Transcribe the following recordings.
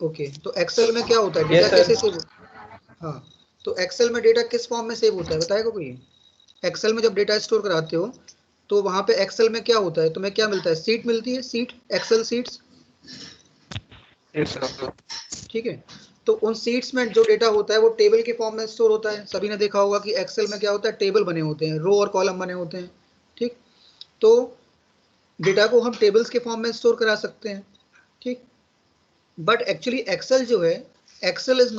Okay, तो Excel में क्या होता है, Yes, डेटा sir. कैसे सेव? हाँ, तो एक्सेल में डेटा किस फॉर्म में सेव होता है बताएगा कोई? एक्सेल में जब डेटा स्टोर कराते हो तो वहां पे एक्सेल में क्या होता है, तुम्हें क्या मिलता है? सीट मिलती है, sheet, Excel sheets. Yes, sir. ठीक है, तो उन सीट्स में जो डेटा होता है वो टेबल के फॉर्म में स्टोर होता है। सभी ने देखा होगा कि एक्सेल में क्या होता है, टेबल बने होते हैं, रो और कॉलम बने होते हैं। ठीक, तो डेटा को हम टेबल्स के फॉर्म में स्टोर करा सकते हैं। ठीक, बट एक्चुअली एक्सेल जो है, Excel is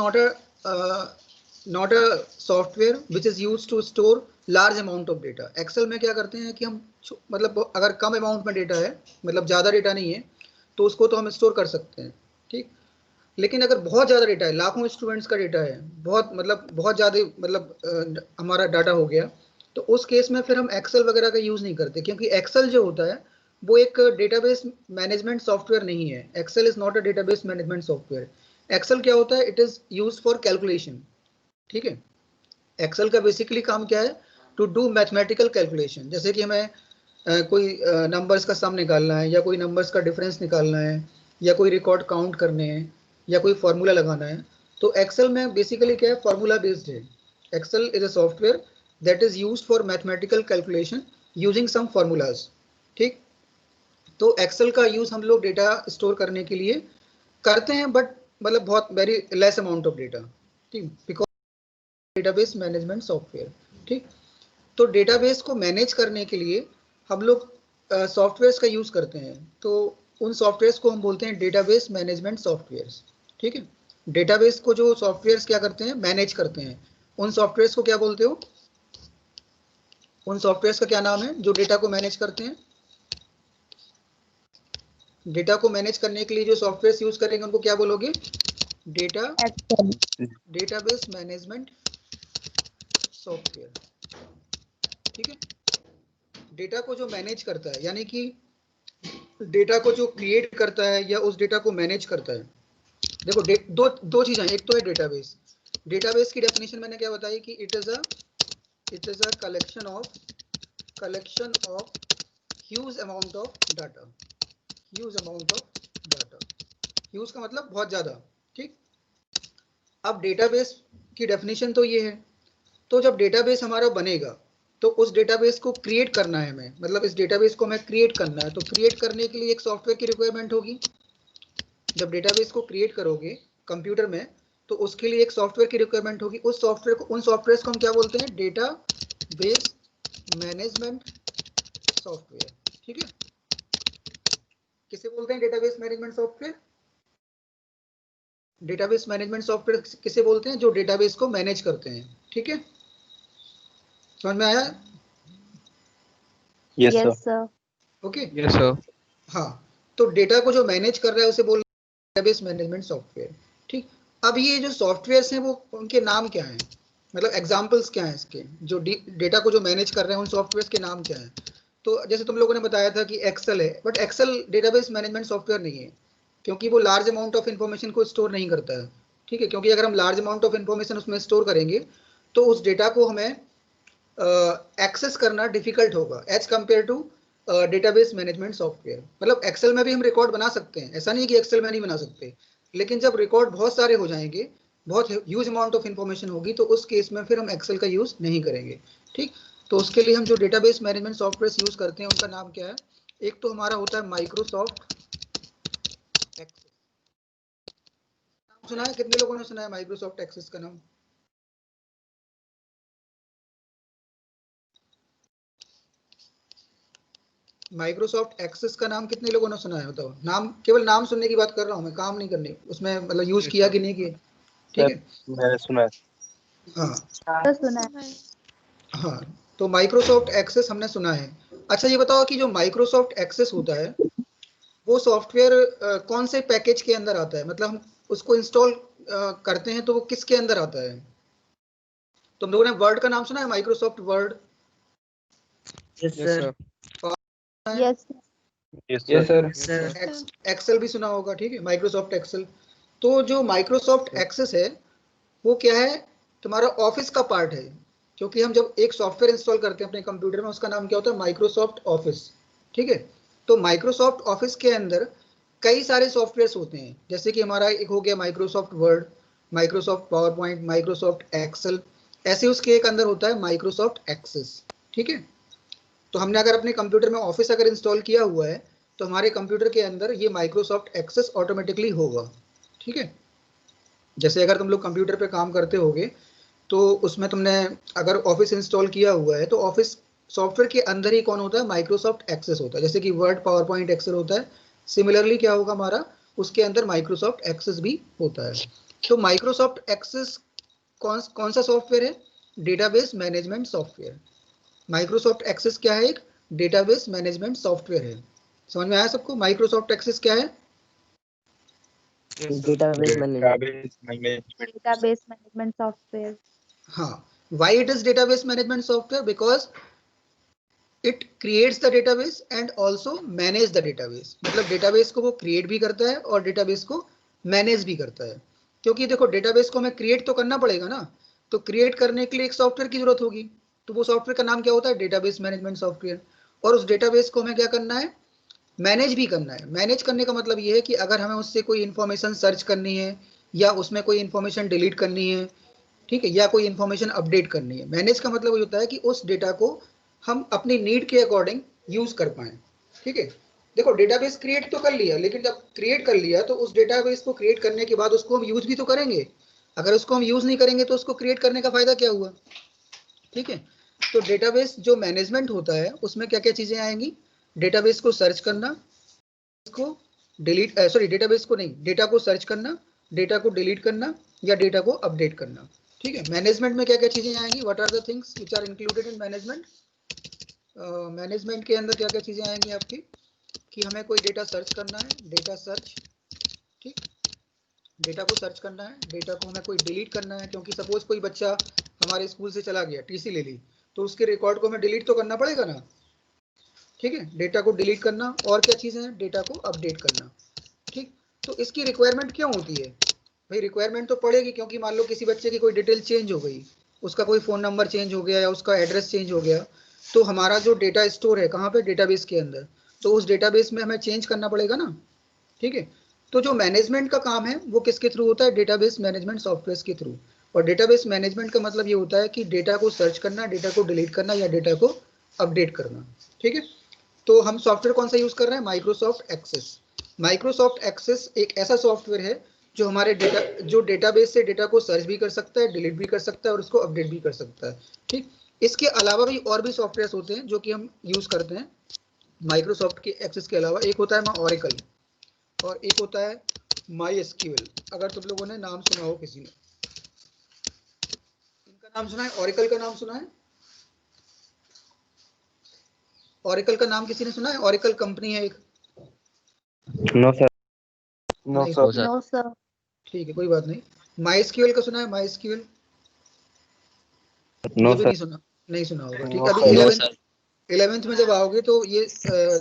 not a software which is use to store large amount of data. Excel में क्या करते हैं कि हम मतलब अगर कम अमाउंट में डेटा है, मतलब ज़्यादा डेटा नहीं है, तो उसको तो हम स्टोर कर सकते हैं। ठीक, लेकिन अगर बहुत ज़्यादा डेटा है, लाखों स्टूडेंट्स का डेटा है, बहुत मतलब बहुत ज़्यादा मतलब हमारा डाटा हो गया, तो उस केस में फिर हम एक्सेल वगैरह का यूज़ नहीं करते, क्योंकि एक्सेल जो होता है वो एक डेटाबेस मैनेजमेंट सॉफ्टवेयर नहीं है। Excel is not a database management software. Excel क्या होता है, it is use for calculation. ठीक है, एक्सेल का बेसिकली काम क्या है, टू डू मैथमेटिकल कैलकुलेशन। जैसे कि हमें कोई नंबर्स का सम निकालना है, या कोई नंबर्स का डिफरेंस निकालना है, या कोई रिकॉर्ड काउंट करने हैं, या कोई फार्मूला लगाना है, तो एक्सेल में बेसिकली क्या है, फार्मूला बेस्ड है। Excel is a software that is used for mathematical calculation using some formulas. ठीक, तो एक्सेल का यूज़ हम लोग डेटा स्टोर करने के लिए करते हैं, बट मतलब बहुत very less amount of data. ठीक, बिकॉज डेटाबेस मैनेजमेंट सॉफ्टवेयर। ठीक, तो डेटाबेस को मैनेज करने के लिए हम लोग सॉफ्टवेयर्स का यूज़ करते हैं, तो उन सॉफ्टवेयर्स को हम बोलते हैं डेटाबेस मैनेजमेंट सॉफ्टवेयर्स। ठीक है, डेटाबेस को जो सॉफ्टवेयर्स क्या करते हैं, मैनेज करते हैं, उन सॉफ्टवेयर्स को क्या बोलते हो? उन सॉफ्टवेयर्स का क्या नाम है जो डेटा को मैनेज करते हैं? डेटा को मैनेज करने के लिए जो सॉफ्टवेयर्स यूज करेंगे उनको क्या बोलोगे? Database management software. ठीक है, डेटा को जो मैनेज करता है, यानी कि डेटा को जो क्रिएट करता है या उस डेटा को मैनेज करता है। देखो दो चीजें, एक तो है डेटाबेस। डेटाबेस की डेफिनेशन मैंने क्या बताई कि it is a collection of huge amount of data. Huge amount of data, huge का मतलब बहुत ज्यादा। ठीक, अब डेटाबेस की डेफिनेशन तो ये है। तो जब डेटाबेस हमारा बनेगा तो उस डेटाबेस को क्रिएट करना है हमें, मतलब इस डेटाबेस को हमें क्रिएट करना है, तो क्रिएट करने के लिए एक सॉफ्टवेयर की रिक्वायरमेंट होगी। जब डेटाबेस को क्रिएट करोगे कंप्यूटर में, तो उसके लिए एक सॉफ्टवेयर की रिक्वायरमेंट होगी। उस सॉफ्टवेयर को, उन सॉफ्टवेयर को हम क्या बोलते हैं? Database management software. ठीक है, किसे बोलते हैं database management software? Database management software किसे बोलते हैं? जो डेटाबेस को मैनेज करते हैं। ठीक है, समझ में आया? Yes, sir. Okay, Yes, sir. हाँ, तो डेटा को जो मैनेज कर रहा है उसे बोल डेटाबेस मैनेजमेंट सॉफ्टवेयर। ठीक, अब ये जो सॉफ्टवेयर्स हैं वो उनके नाम क्या हैं, मतलब एग्जांपल्स क्या हैं इसके, जो डेटा को जो मैनेज कर रहे हैं उन सॉफ्टवेयर्स के नाम क्या हैं? तो जैसे तुम लोगों ने बताया था कि एक्सेल है, but Excel database management software नहीं है, क्योंकि वो लार्ज अमाउंट ऑफ इन्फॉर्मेशन को स्टोर नहीं करता है। ठीक है, क्योंकि अगर हम लार्ज अमाउंट ऑफ इन्फॉर्मेशन उसमें स्टोर करेंगे तो उस डेटा को हमें एक्सेस करना डिफिकल्ट होगा as compare to database management software. मतलब एक्सेल में भी हम रिकॉर्ड बना सकते हैं, ऐसा नहीं कि एक्सेल में नहीं बना सकते, लेकिन जब रिकॉर्ड बहुत सारे हो जाएंगे, बहुत ह्यूज अमाउंट ऑफ इन्फॉर्मेशन होगी, तो उस केस में फिर हम एक्सेल का यूज़ नहीं करेंगे। ठीक, तो उसके लिए हम जो डेटाबेस मैनेजमेंट सॉफ्टवेयर यूज़ करते हैं उनका नाम क्या है? एक तो हमारा होता है माइक्रोसॉफ्ट एक्सेस। सुना है? कितने लोगों ने सुना है माइक्रोसॉफ्ट एक्सेस का नाम? माइक्रोसॉफ्ट एक्सेस का नाम कितने लोगों ने सुना है? बताओ, नाम, केवल नाम सुनने की बात कर रहा हूँ मैं, काम नहीं करनी उसमें, मतलब यूज किया कि नहीं किया। ठीक Sir, है, मैंने सुना है. हाँ हाँ, तो माइक्रोसॉफ्ट एक्सेस हमने सुना है। अच्छा ये बताओ कि जो माइक्रोसॉफ्ट एक्सेस होता है वो सॉफ्टवेयर कौन से पैकेज के अंदर आता है, मतलब हम उसको इंस्टॉल करते हैं तो वो किसके अंदर आता है? तुम लोगों ने वर्ड का नाम सुना है, Microsoft Word? Yes, sir. Yes. Yes, sir. Excel भी सुना होगा। ठीक है, माइक्रोसॉफ्ट एक्सेल। तो जो माइक्रोसॉफ्ट एक्सेस है वो क्या है? तुम्हारा ऑफिस का पार्ट है, क्योंकि हम जब एक सॉफ्टवेयर इंस्टॉल करते हैं अपने कंप्यूटर में, उसका नाम क्या होता है? Microsoft office. ठीक है, तो माइक्रोसॉफ्ट ऑफिस के अंदर कई सारे सॉफ्टवेयर्स होते हैं, जैसे कि हमारा एक हो गया Microsoft Word, Microsoft PowerPoint, Microsoft Excel, ऐसे उसके एक अंदर होता है माइक्रोसॉफ्ट एक्सेस। ठीक है, तो हमने अगर अपने कंप्यूटर में ऑफिस अगर इंस्टॉल किया हुआ है तो हमारे कंप्यूटर के अंदर ये माइक्रोसॉफ्ट एक्सेस ऑटोमेटिकली होगा। ठीक है, जैसे अगर तुम लोग कंप्यूटर पे काम करते होगे तो उसमें तुमने अगर ऑफिस इंस्टॉल किया हुआ है तो ऑफिस सॉफ्टवेयर के अंदर ही कौन होता है, माइक्रोसॉफ्ट एक्सेस होता है। जैसे कि वर्ड, पावर पॉइंट, एक्सेल होता है, सिमिलरली क्या होगा हमारा, उसके अंदर माइक्रोसॉफ्ट एक्सेस भी होता है। तो माइक्रोसॉफ्ट एक्सेस कौन सा सॉफ्टवेयर है, database management software. Microsoft Access क्या है, एक डेटाबेस मैनेजमेंट सॉफ्टवेयर है। समझ में आया सबको, माइक्रोसॉफ्ट एक्सेस क्या है? Database management software. हाँ, why it is database management software? Because it creates the database and also manage the database। मतलब डेटाबेस को वो क्रिएट भी करता है और डेटाबेस को मैनेज भी करता है। क्योंकि देखो डेटाबेस को हमें क्रिएट तो करना पड़ेगा ना, तो क्रिएट करने के लिए एक सॉफ्टवेयर की जरूरत होगी, तो वो सॉफ्टवेयर का नाम क्या होता है, डेटाबेस मैनेजमेंट सॉफ्टवेयर। और उस डेटाबेस को हमें क्या करना है, मैनेज भी करना है। मैनेज करने का मतलब ये है कि अगर हमें उससे कोई इन्फॉर्मेशन सर्च करनी है या उसमें कोई इन्फॉर्मेशन डिलीट करनी है, ठीक है, या कोई इन्फॉर्मेशन अपडेट करनी है। मैनेज का मतलब ये होता है कि उस डेटा को हम अपनी नीड के अकॉर्डिंग यूज कर पाए। ठीक है, देखो डेटाबेस क्रिएट तो कर लिया, लेकिन जब क्रिएट कर लिया तो उस डेटाबेस को क्रिएट करने के बाद उसको हम यूज भी तो करेंगे। अगर उसको हम यूज नहीं करेंगे तो उसको क्रिएट करने का फायदा क्या हुआ। ठीक है, तो डेटाबेस जो मैनेजमेंट होता है उसमें क्या क्या चीजें आएंगी, डेटाबेस को सर्च करना, को डिलीट, सॉरी डेटाबेस को नहीं, डेटा को सर्च करना, डेटा को डिलीट करना या डेटा को अपडेट करना। ठीक है, मैनेजमेंट में क्या क्या चीजें आएंगी, what are the things which are included in management. Management के अंदर क्या क्या चीजें आएंगी आपकी, कि हमें कोई डेटा सर्च करना है, डेटा सर्च। ठीक, डेटा को सर्च करना है, डेटा को हमें कोई डिलीट करना है, क्योंकि सपोज कोई बच्चा हमारे स्कूल से चला गया, टीसी ले ली, तो उसके रिकॉर्ड को हमें डिलीट तो करना पड़ेगा ना। ठीक है, डेटा को डिलीट करना, और क्या चीजें हैं, डेटा को अपडेट करना। ठीक, तो इसकी रिक्वायरमेंट क्यों होती है भाई, रिक्वायरमेंट तो पड़ेगी क्योंकि मान लो किसी बच्चे की कोई डिटेल चेंज हो गई, उसका कोई फ़ोन नंबर चेंज हो गया या उसका एड्रेस चेंज हो गया, तो हमारा जो डेटा स्टोर है कहाँ पे, डेटाबेस के अंदर, तो उस डेटाबेस में हमें चेंज करना पड़ेगा ना। ठीक है, तो जो मैनेजमेंट का काम है वो किसके थ्रू होता है, डेटाबेस मैनेजमेंट सॉफ्टवेयर के थ्रू। और डेटाबेस मैनेजमेंट का मतलब ये होता है कि डेटा को सर्च करना, डेटा को डिलीट करना या डेटा को अपडेट करना। ठीक है, तो हम सॉफ्टवेयर कौन सा यूज कर रहे हैं, माइक्रोसॉफ्ट एक्सेस। माइक्रोसॉफ्ट एक्सेस एक ऐसा सॉफ्टवेयर है जो हमारे डेटा, जो डेटाबेस से डेटा को सर्च भी कर सकता है, डिलीट भी कर सकता है और उसको अपडेट भी कर सकता है। ठीक, इसके अलावा भी और भी सॉफ्टवेयर होते हैं जो कि हम यूज करते हैं माइक्रोसॉफ्ट के एक्सेस के अलावा। एक होता है ऑरेकल और एक होता है माई एसक्यूएल। अगर तुम लोगों ने नाम सुना हो, किसी ने इनका नाम सुना है, ऑरेकल का नाम सुना है, ऑरेकल का नाम किसी ने सुना है, ऑरेकल कंपनी है एक। No sir. नो नहीं, सर। No, sir. ठीक है, कोई बात नहीं। माई एसक्यूएल का सुना है, माई एसक्यूएल, नो ये भी सर। नहीं सुना, नहीं सुना होगा। ठीक, नो अभी सर। 11th में जब आओगे तो ये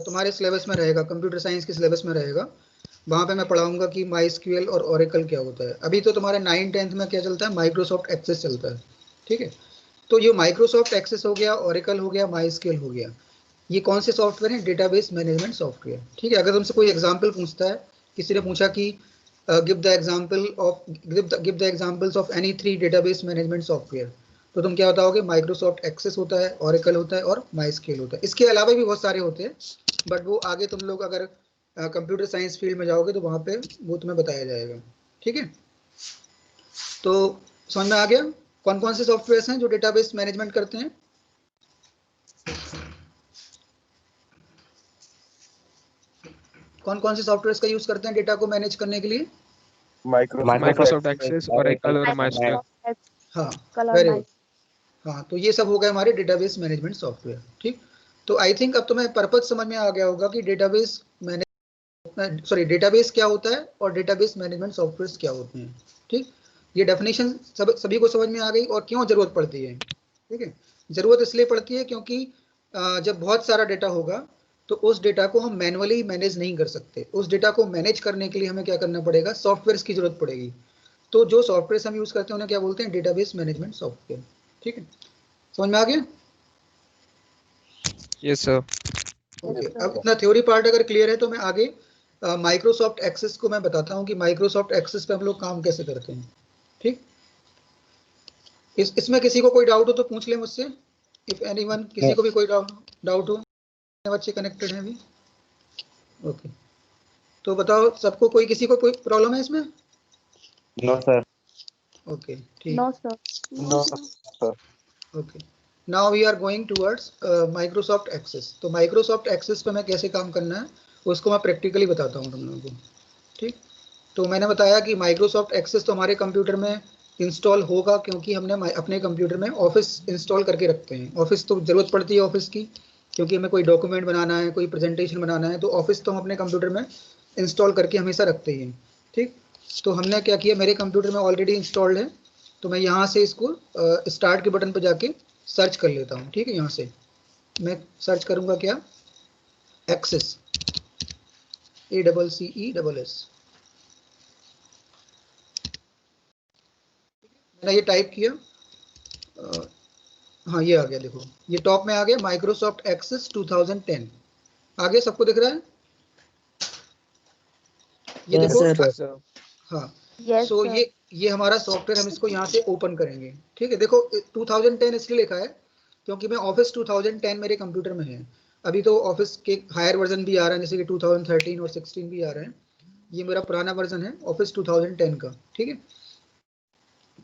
तुम्हारे सिलेबस में रहेगा, कंप्यूटर साइंस के सिलेबस में रहेगा। वहाँ पे मैं पढ़ाऊंगा कि माई एसक्यूएल और ओरेकल क्या होता है। अभी तो तुम्हारे 9th-10th में क्या चलता है, माइक्रोसॉफ्ट एक्सेस चलता है। ठीक है, तो ये माइक्रोसॉफ्ट एक्सेस हो गया, ओरेकल हो गया, माई एसक्यूएल हो गया, ये कौन से सॉफ्टवेयर हैं, डेटाबेस मैनेजमेंट सॉफ्टवेयर। ठीक है, अगर तुमसे कोई एग्जाम्पल पूछता है, किसी ने पूछा कि give the examples of any 3 database management software, तो तुम क्या बताओगे, माइक्रोसॉफ्ट एक्सेस होता है, ओरेकल होता है और माइस्क्यूएल होता है। इसके अलावा भी बहुत सारे होते हैं, बट वो आगे तुम लोग अगर कंप्यूटर साइंस फील्ड में जाओगे तो वहाँ पे वो तुम्हें बताया जाएगा। ठीक है, तो समझ में आ गया कौन कौन से सॉफ्टवेयर हैं जो डेटाबेस मैनेजमेंट करते हैं। कौन कौन से सॉफ्टवेयर का यूज करते हैं डेटा को मैनेज करने के लिए। माइक्रोसॉफ्ट एक्सेस, ओरेकल और माइस्क्यूएल। हाँ, Color वेरी my. गुड। हाँ, तो ये सब हो गए हमारे डेटाबेस मैनेजमेंट सॉफ्टवेयर। ठीक, तो आई थिंक अब तुम्हें पर्पज समझ में आ गया होगा कि डेटाबेस डेटाबेस क्या होता है और डेटाबेस मैनेजमेंट सॉफ्टवेयर क्या होते हैं। ठीक, ये डेफिनेशन सभी को समझ में आ गई और क्यों जरूरत पड़ती है। ठीक है, जरूरत इसलिए पड़ती है क्योंकि जब बहुत सारा डेटा होगा तो उस डेटा को हम मैनुअली मैनेज नहीं कर सकते। उस डेटा को मैनेज करने के लिए हमें क्या करना पड़ेगा, सॉफ्टवेयर की जरूरत पड़ेगी। तो जो सॉफ्टवेयर हम यूज करते हैं उन्हें क्या बोलते हैं, डेटाबेस मैनेजमेंट सॉफ्टवेयर। ठीक है, समझ में आ गया। Yes sir. ओके, अब इतना थ्योरी पार्ट अगर क्लियर है तो मैं आगे माइक्रोसॉफ्ट एक्सेस को मैं बताता हूँ कि माइक्रोसॉफ्ट एक्सेस पे हम लोग काम कैसे करते हैं। ठीक, इसमें किसी को कोई डाउट हो तो पूछ ले मुझसे, इफ एनीवन, किसी को भी कोई डाउट हो, बच्चे कनेक्टेड हैं अभी? ओके, तो बताओ सबको, कोई किसी को कोई प्रॉब्लम है इसमें? No sir. ओके, ठीक, No, sir. No sir. Okay. Now we are going towards Microsoft Access. तो माइक्रोसॉफ्ट एक्सेस पे मैं कैसे काम करना है उसको मैं प्रैक्टिकली बताता हूँ तुम लोगों को। ठीक, तो मैंने बताया कि माइक्रोसॉफ्ट एक्सेस तो हमारे कंप्यूटर में इंस्टॉल होगा, क्योंकि हमने अपने कंप्यूटर में ऑफिस इंस्टॉल करके रखते हैं। ऑफिस तो ज़रूरत पड़ती है ऑफिस की, क्योंकि हमें कोई डॉक्यूमेंट बनाना है, कोई प्रेजेंटेशन बनाना है, तो ऑफिस तो हम अपने कंप्यूटर में इंस्टॉल करके हमेशा रखते ही हैं। ठीक, तो हमने क्या किया, मेरे कंप्यूटर में ऑलरेडी इंस्टॉल्ड है, तो मैं यहाँ से इसको स्टार्ट के बटन पर जाके सर्च कर लेता हूँ। ठीक है, यहाँ से मैं सर्च करूँगा क्या, एक्सेस, ACCESS। मैंने ये टाइप किया, हाँ ये आ गया, देखो ये टॉप में आ गया, माइक्रोसॉफ्ट एक्सेस 2010 आगे सबको दिख रहा है, ये देखो। हाँ, Yes, सो sir. ये हमारा सॉफ्टवेयर, हम इसको यहाँ से ओपन करेंगे। ठीक है, देखो 2010 इसलिए लिखा है क्योंकि मैं ऑफिस 2010 मेरे कंप्यूटर में है। अभी तो ऑफिस के हायर वर्जन भी आ रहे हैं, जैसे कि 2013 और 16 भी आ रहे हैं। ये मेरा पुराना वर्जन है ऑफिस 2010 का। ठीक है,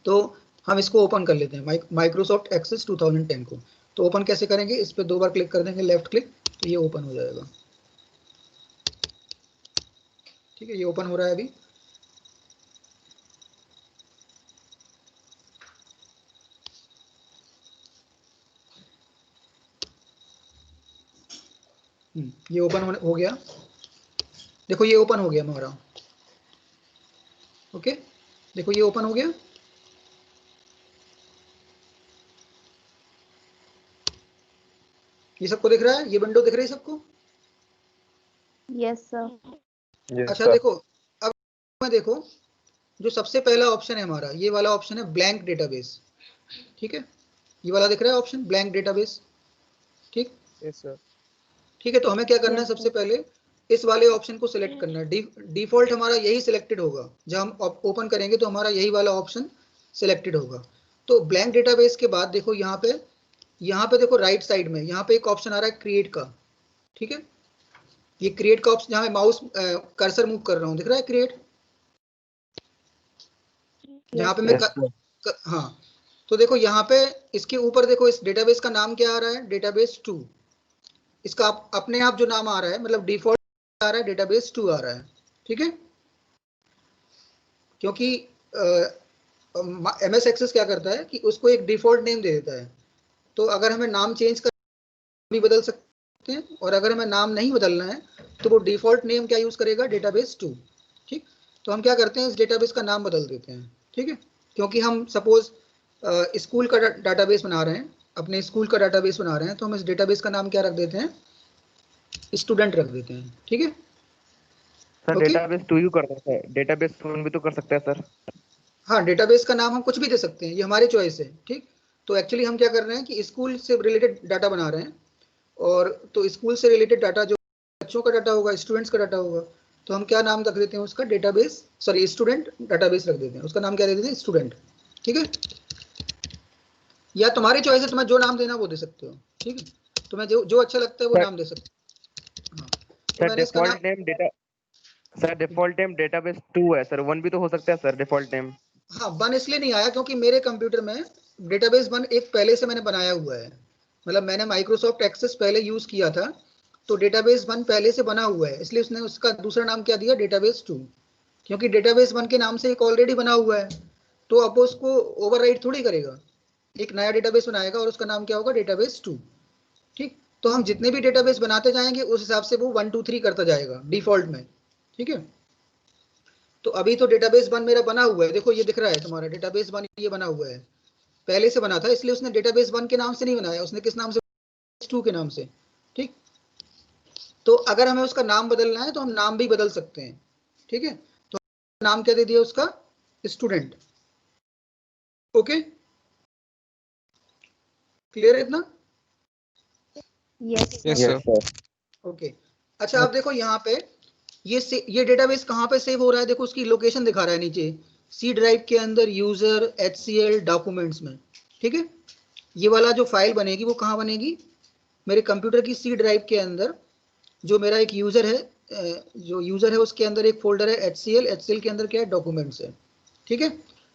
तो हम इसको ओपन कर लेते हैं, माइक्रोसॉफ्ट एक्सेस 2010 को। तो ओपन कैसे करेंगे, इस पर 2 बार क्लिक कर देंगे, लेफ्ट क्लिक, तो ये ओपन हो जाएगा। ठीक है, ये ओपन हो रहा है अभी। ये ओपन हो गया, देखो ये ओपन हो गया हमारा। ओके, देखो ये ओपन हो गया। ये सबको दिख रहा है, ये विंडो दिख रही है सबको? Yes, sir. अच्छा देखो, अब मैं देखो, जो सबसे पहला ऑप्शन है हमारा, ये वाला ऑप्शन है ब्लैंक डेटाबेस। ठीक है, ये वाला दिख रहा है ऑप्शन, ब्लैंक डेटाबेस। ठीक, यस सर। ठीक है, तो हमें क्या करना है, Yes, सबसे sir. पहले इस वाले ऑप्शन को सिलेक्ट करना है। डिफॉल्ट हमारा यही सिलेक्टेड होगा, जब हम ओपन करेंगे तो हमारा यही वाला ऑप्शन सिलेक्टेड होगा। तो ब्लैंक डेटाबेस के बाद देखो यहाँ पे देखो राइट साइड में यहाँ पे एक ऑप्शन आ रहा है क्रिएट का। ठीक है, ये क्रिएट का ऑप्शन, जहाँ मैं माउस कर्सर मूव कर रहा हूँ, दिख रहा है क्रिएट, जहाँ पे मैं हाँ, तो देखो यहाँ पे इसके ऊपर देखो, इस डेटाबेस का नाम क्या आ रहा है, डेटाबेस 2। इसका अपने आप जो नाम आ रहा है, मतलब डिफॉल्ट आ रहा है, डेटाबेस 2 आ रहा है। ठीक है, क्योंकि MS एक्सेस क्या करता है कि उसको एक डिफॉल्ट नेम दे देता है। तो अगर हमें नाम चेंज कर भी बदल सकते हैं, और अगर हमें नाम नहीं बदलना है तो वो डिफॉल्ट नेम क्या यूज करेगा, डेटाबेस 2। ठीक, तो हम क्या करते हैं, इस डेटाबेस का नाम बदल देते हैं। ठीक है, क्योंकि हम सपोज स्कूल का डाटाबेस बना रहे हैं, अपने स्कूल का डाटाबेस बना रहे हैं, तो हम इस डेटाबेस का नाम क्या रख देते हैं, स्टूडेंट रख देते हैं। ठीक है सर, ओके, डेटाबेस 2 यू कर सकते हैं, डेटाबेस 1 भी तो कर सकते हैं सर। हाँ डेटाबेस का नाम हम कुछ भी दे सकते हैं, ये हमारी चॉइस है। ठीक, तो एक्चुअली हम क्या कर रहे हैं कि स्कूल से रिलेटेड डाटा बना रहे हैं, और तो स्कूल से रिलेटेड डाटा जो बच्चों का डाटा होगा, स्टूडेंट्स का डाटा होगा, तो हम क्या नाम रख देते हैं उसका, डेटाबेस, सॉरी स्टूडेंट डाटाबेस रख देते हैं, उसका नाम क्या दे देते हैं, स्टूडेंट। ठीक है, या तुम्हारी चॉइस है, तुम्हें जो नाम देना वो दे सकते हो। ठीक है, तुम्हें जो अच्छा लगता है वो सर, नाम दे सकते हो। हाँ, तो सर मैंने इसका नाम, डिफॉल्ट नेम डेटाबेस 2 है सर, 1 भी तो हो सकता है सर डिफॉल्ट नेम। हाँ 1 इसलिए नहीं आया क्योंकि मेरे कंप्यूटर में डेटाबेस 1 एक पहले से मैंने बनाया हुआ है, मतलब मैंने माइक्रोसॉफ्ट एक्सेस पहले यूज किया था, तो डेटाबेस 1 पहले से बना हुआ है, इसलिए उसने उसका दूसरा नाम क्या दिया, डेटाबेस 2। क्योंकि डेटाबेस 1 के नाम से एक ऑलरेडी बना हुआ है, तो अब वो उसको ओवरराइट थोड़ी करेगा, एक नया डेटाबेस बनाएगा और उसका नाम क्या होगा, डेटाबेस 2। ठीक, तो हम जितने भी डेटाबेस बनाते जाएंगे उस हिसाब से वो 1 2 3 करता जाएगा डिफॉल्ट में। ठीक है, तो अभी तो डेटाबेस 1 मेरा बना हुआ है, देखो ये दिख रहा है तुम्हारा डेटाबेस 1, ये बना हुआ है, पहले से बना था, इसलिए उसने डेटाबेस 1 के नाम से नहीं बनाया, उसने किस नाम से, 2 के नाम से। ठीक, तो अगर हमें उसका नाम बदलना है तो हम नाम भी बदल सकते हैं। ठीक है, तो नाम क्या दे दिया उसका, स्टूडेंट। ओके, क्लियर है इतना? Yes, yes sir. Sir. Okay, अच्छा आप देखो यहाँ पे ये डेटाबेस कहाँ पे सेव हो रहा है, देखो उसकी लोकेशन दिखा रहा है नीचे, सी ड्राइव के अंदर यूजर HCL डॉक्यूमेंट्स में, ठीक है। ये वाला जो फाइल बनेगी वो कहाँ बनेगी, मेरे कंप्यूटर की सी ड्राइव के अंदर, जो मेरा एक यूजर है, जो यूजर है उसके अंदर एक फोल्डर है HCL के अंदर क्या है, डॉक्यूमेंट्स है, ठीक है।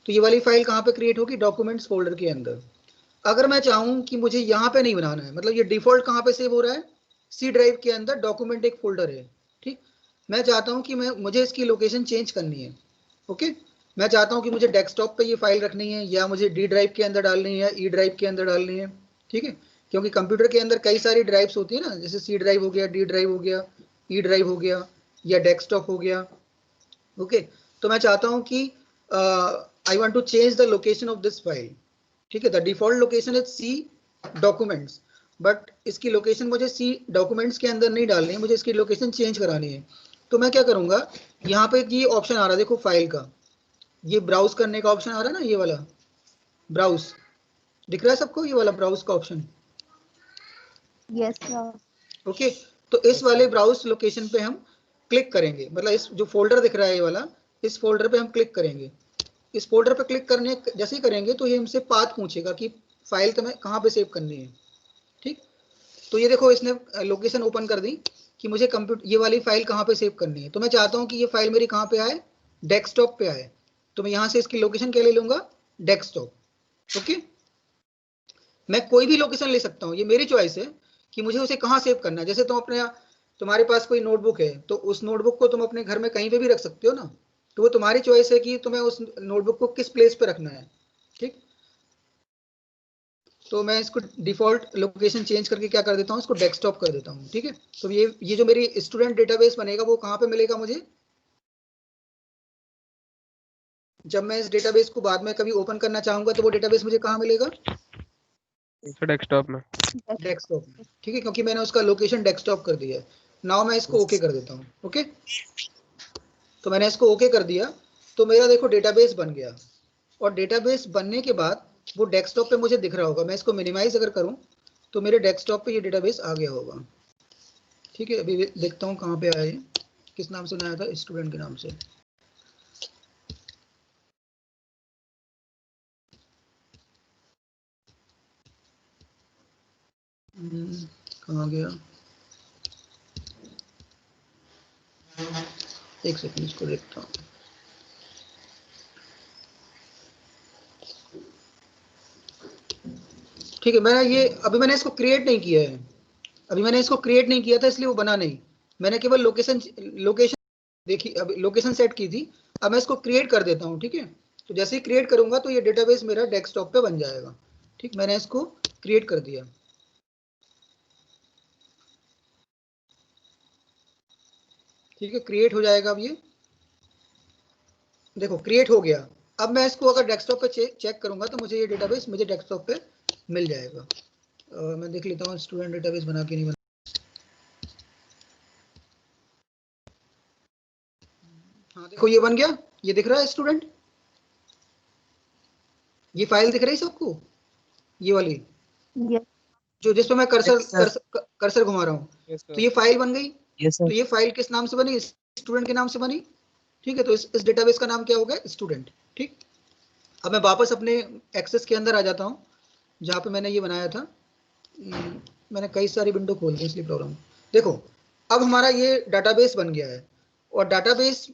तो ये वाली फाइल कहाँ पे क्रिएट होगी, डॉक्यूमेंट्स फोल्डर के अंदर। अगर मैं चाहूँ कि मुझे यहाँ पे नहीं बनाना है, मतलब ये डिफॉल्ट कहाँ पे सेव हो रहा है, सी ड्राइव के अंदर डॉक्यूमेंट एक फोल्डर है, ठीक। मैं चाहता हूँ कि मुझे इसकी लोकेशन चेंज करनी है, ओके। मैं चाहता हूँ कि मुझे डेस्कटॉप पे ये फाइल रखनी है, या मुझे डी ड्राइव के अंदर डालनी है, ई ड्राइव के अंदर डालनी है, ठीक है। क्योंकि कंप्यूटर के अंदर कई सारी ड्राइव्स होती है ना, जैसे सी ड्राइव हो गया, डी ड्राइव हो गया, ई ड्राइव हो गया, या डेस्कटॉप हो गया, ओके। तो मैं चाहता हूँ कि I want to change the location of this file, ठीक है। The default location is C documents, बट इसकी लोकेशन मुझे सी डॉक्यूमेंट्स के अंदर नहीं डालनी है, मुझे इसकी लोकेशन चेंज करानी है। तो मैं क्या करूंगा, यहाँ पे ये ऑप्शन आ रहा है देखो फाइल का, ये ब्राउज करने का ऑप्शन आ रहा है ना, ये वाला ब्राउज दिख रहा है सबको, ये वाला ब्राउज का ऑप्शन, Yes, sir. ओके। तो इस वाले ब्राउज लोकेशन पे हम क्लिक करेंगे, मतलब इस जो फोल्डर दिख रहा है ये वाला, इस फोल्डर पे हम क्लिक करेंगे। इस फोल्डर पे क्लिक करने जैसे ही करेंगे तो ये हमसे पाथ पूछेगा कि फाइल तुम्हें कहाँ पे सेव करनी है, ठीक। तो ये देखो इसने लोकेशन ओपन कर दी कि मुझे कंप्यूटर ये वाली फाइल कहाँ पे सेव करनी है। तो मैं चाहता हूँ कि ये फाइल मेरी कहाँ पे आए, डेस्कटॉप पे आए। तो मैं यहाँ से इसकी लोकेशन क्या ले लूंगा, डेस्कटॉप, ओके। मैं कोई भी लोकेशन ले सकता हूँ, ये मेरी चॉइस है कि मुझे उसे कहाँ सेव करना है। जैसे तुम अपने, तुम्हारे पास कोई नोटबुक है तो उस नोटबुक को तुम अपने घर में कहीं पे भी रख सकते हो ना, तो वो तुम्हारी चॉइस है कि तुम्हें उस नोटबुक को किस प्लेस पे रखना है, ठीक। तो मैं इसको डिफॉल्ट लोकेशन चेंज करके क्या कर देता हूँ, इसको डेस्कटॉप कर देता हूँ, ठीक है। तो ये जो मेरी स्टूडेंट डेटाबेस बनेगा वो कहाँ पे मिलेगा मुझे, जब मैं इस डेटाबेस को बाद में कभी ओपन करना चाहूंगा तो वो डेटाबेस मुझे कहाँ मिलेगा, डेस्कटॉप में। डेस्कटॉप में, ठीक है, क्योंकि मैंने उसका लोकेशन डेस्कटॉप कर दिया है। नाउ मैं इसको ओके कर देता हूँ, ओके। तो मैंने इसको ओके कर दिया, तो मेरा देखो डेटाबेस बन गया। और डेटाबेस बनने के बाद वो डेस्कटॉप पे मुझे दिख रहा होगा। मैं इसको मिनिमाइज अगर करूँ तो मेरे डेस्कटॉप पे ये डेटाबेस आ गया होगा, ठीक है। अभी देखता हूँ कहाँ पे आया ये, किस नाम से बनाया था, स्टूडेंट के नाम से। कहाँ गया, एक सेकंड इसको देखता हूँ। ठीक है, मैंने इसको क्रिएट नहीं किया है, अभी मैंने इसको क्रिएट नहीं किया था इसलिए वो बना नहीं। मैंने केवल लोकेशन देखी, अभी लोकेशन सेट की थी। अब मैं इसको क्रिएट कर देता हूँ, ठीक है। तो जैसे ही क्रिएट करूंगा तो ये डेटाबेस मेरा डेस्कटॉप पे बन जाएगा, ठीक। मैंने इसको क्रिएट कर दिया, ठीक है, क्रिएट हो जाएगा। अब ये देखो क्रिएट हो गया। अब मैं इसको अगर डेस्कटॉप पे चेक करूंगा तो मुझे ये डेटाबेस मुझे डेस्कटॉप पे मिल जाएगा। मैं देख लेता हूँ स्टूडेंट डेटाबेस बना के नहीं बना। हाँ देखो ये बन गया, ये दिख रहा है स्टूडेंट, ये फाइल दिख रही है सबको, ये वाली Yes. जो जिस पे मैं कर्सर Yes, sir. कर्सर घुमा रहा हूँ। Yes, sir. तो ये फाइल बन गई। Yes, sir. तो ये फाइल किस नाम से बनी, स्टूडेंट के नाम से बनी, ठीक है। तो इस डेटाबेस का नाम क्या होगा, स्टूडेंट, ठीक। अब मैं वापस अपने एक्सेस के अंदर आ जाता हूँ जहाँ पे मैंने ये बनाया था। मैंने कई सारी विंडो खोल दी इसलिए प्रॉब्लम। देखो अब हमारा ये डाटाबेस बन गया है। और डाटाबेस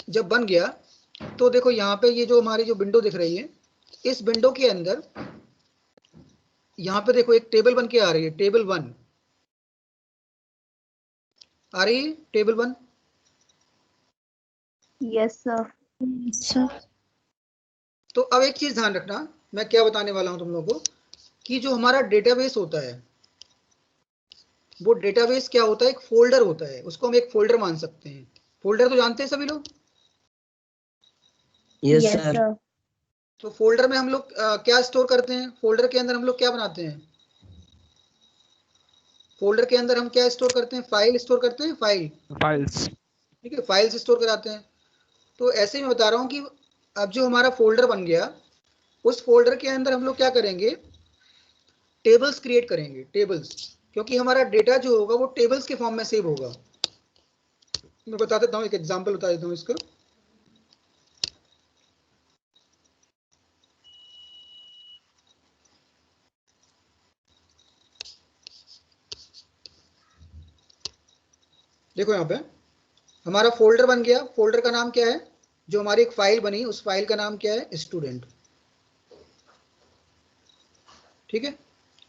जब बन गया तो देखो यहाँ पे ये जो हमारी जो विंडो दिख रही है, इस विंडो के अंदर यहाँ पे देखो एक टेबल बन के आ रही है, टेबल 1 आ रही है, टेबल 1। Yes, sir. Sir. तो अब एक चीज ध्यान रखना, मैं क्या बताने वाला हूं तुम लोगों को, कि जो हमारा डेटाबेस होता है वो डेटाबेस क्या होता है, एक फोल्डर होता है, उसको हम एक फोल्डर मान सकते हैं। फोल्डर तो जानते हैं सभी लोग। Yes, Yes, sir. sir. तो फोल्डर में हम लोग क्या स्टोर करते हैं, फोल्डर के अंदर हम लोग क्या बनाते हैं, फोल्डर के अंदर हम क्या स्टोर करते हैं, फाइल स्टोर करते हैं, फाइल, फाइल्स। ठीक है, फाइल्स स्टोर कराते हैं। तो ऐसे ही मैं बता रहा हूँ कि अब जो हमारा फोल्डर बन गया, उस फोल्डर के अंदर हम लोग क्या करेंगे, टेबल्स क्रिएट करेंगे, टेबल्स, क्योंकि हमारा डेटा जो होगा वो टेबल्स के फॉर्म में सेव होगा। मैं बता देता हूँ, एक एग्जांपल बता देता हूँ इसका। देखो यहाँ पे हमारा फोल्डर बन गया। फोल्डर का नाम क्या है? जो हमारी एक फाइल बनी उस फाइल का नाम क्या है? स्टूडेंट। ठीक है,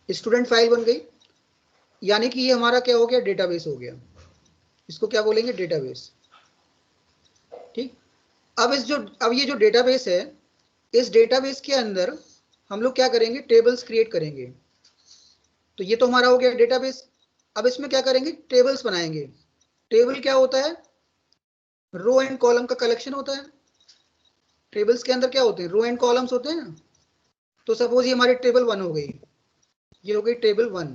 स्टूडेंट फाइल बन गई, यानी कि ये हमारा क्या हो गया? डेटाबेस हो गया। इसको क्या बोलेंगे? डेटाबेस। ठीक, अब ये जो डेटाबेस है, इस डेटाबेस के अंदर हम लोग क्या करेंगे? टेबल्स क्रिएट करेंगे। तो ये तो हमारा हो गया डेटाबेस। अब इसमें क्या करेंगे? टेबल्स बनाएंगे। टेबल क्या होता है? रो एंड कॉलम का कलेक्शन होता है। टेबल्स के अंदर क्या होते हैं? रो एंड कॉलम्स होते हैं ना। तो सपोज ये हमारी टेबल 1 हो गई, ये हो गई टेबल 1।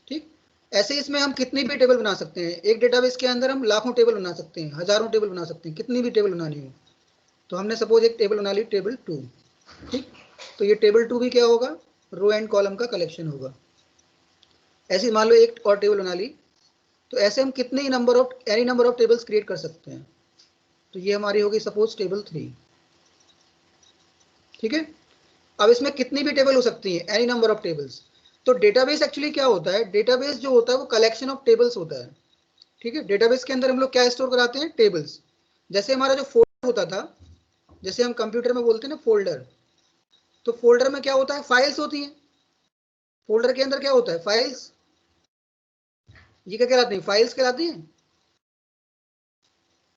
ठीक, ऐसे इसमें हम कितनी भी टेबल बना सकते हैं। एक डेटाबेस के अंदर हम लाखों टेबल बना सकते हैं, हजारों टेबल बना सकते हैं, कितनी भी टेबल बनानी हो। तो हमने सपोज एक टेबल बना ली, टेबल 2। ठीक, तो ये टेबल 2 भी क्या होगा? रो एंड कॉलम का कलेक्शन होगा। ऐसे मान लो एक और टेबल बना ली। तो ऐसे हम कितने ही any number of tables create कर सकते हैं। तो ये हमारी होगी सपोज टेबल 3। ठीक है, अब इसमें कितनी भी टेबल हो सकती है, एनी नंबर ऑफ टेबल्स। तो डेटाबेस एक्चुअली क्या होता है? डेटाबेस जो होता है वो कलेक्शन ऑफ टेबल्स होता है। ठीक है, डेटाबेस के अंदर हम लोग क्या स्टोर कराते हैं? टेबल्स। जैसे हमारा जो फोल्डर होता था, जैसे हम कंप्यूटर में बोलते हैं ना फोल्डर, तो फोल्डर में क्या होता है? फाइल्स होती हैं। फोल्डर के अंदर क्या होता है? फाइल्स। ये क्या कहलाती है? फाइल्स कहलाती हैं।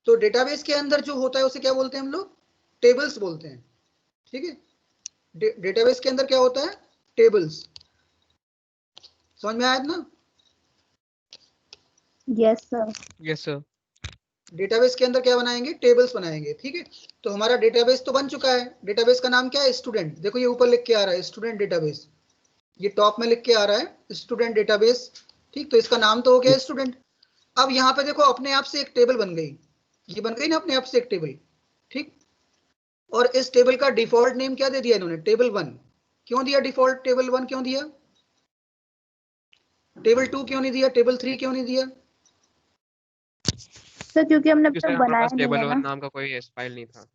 तो डेटाबेस के अंदर जो होता है उसे क्या बोलते हैं हम लोग? टेबल्स बोलते हैं। ठीक है, डेटाबेस के अंदर क्या होता है? टेबल्स। समझ में आया ना? Yes, sir. Yes sir. Database के अंदर क्या बनाएंगे? टेबल्स बनाएंगे। ठीक है, तो हमारा डेटाबेस तो बन चुका है। डेटाबेस का नाम क्या है? स्टूडेंट। देखो ये ऊपर लिख के आ रहा है स्टूडेंट डेटाबेस, ये टॉप में लिख के आ रहा है स्टूडेंट डेटाबेस। ठीक, तो इसका नाम तो हो गया स्टूडेंट। अब यहाँ पे देखो अपने आप से एक टेबल बन गई, ये बन गई ना अपने आप से एक टेबल। ठीक, और इस टेबल का डिफॉल्ट नेम क्या दे दिया इन्होंने? टेबल 1। क्यों दिया डिफॉल्ट टेबल 1? क्यों दिया? टेबल 2 क्यों नहीं दिया? टेबल 3 क्यों नहीं दिया? सर क्योंकि हमने अब क्योंकि तक सर हमारे बनाया पास नहीं टेबल है वन ना। नाम का कोई फाइल नहीं था।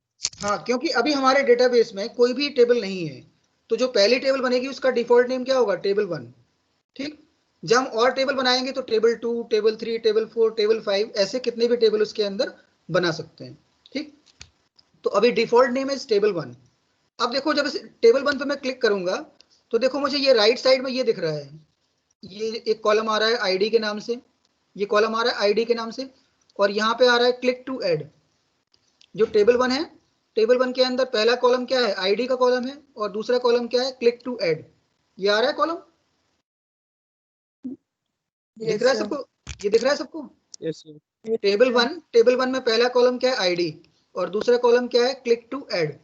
हाँ, क्योंकि अभी हमारे डेटाबेस में कोई भी टेबल नहीं है। तो जो पहली टेबल बनेगी उसका डिफॉल्ट नेम क्या होगा? टेबल 1। ठीक, जब हम और टेबल बनाएंगे तो टेबल 2, टेबल 3, टेबल 4, टेबल 5, ऐसे कितने भी टेबल उसके अंदर बना सकते हैं। ठीक, तो अभी डिफॉल्ट नेम है टेबल 1। अब देखो जब इस टेबल 1 पे मैं क्लिक करूंगा तो देखो मुझे ये राइट साइड में ये दिख रहा है, ये एक कॉलम आ रहा है आईडी के नाम से, ये कॉलम आ रहा है आईडी के नाम से, और यहाँ पे आ रहा है क्लिक टू ऐड। जो टेबल 1 है, टेबल 1 के अंदर पहला कॉलम क्या है? आईडी का कॉलम है, और दूसरा कॉलम क्या है? Click to add. ये आ रहा है कॉलम, दिख रहा है सबको? ये दिख रहा है सबको? Yes sir. टेबल 1 में पहला कॉलम क्या है? आईडी, और दूसरा कॉलम क्या है? Click to add.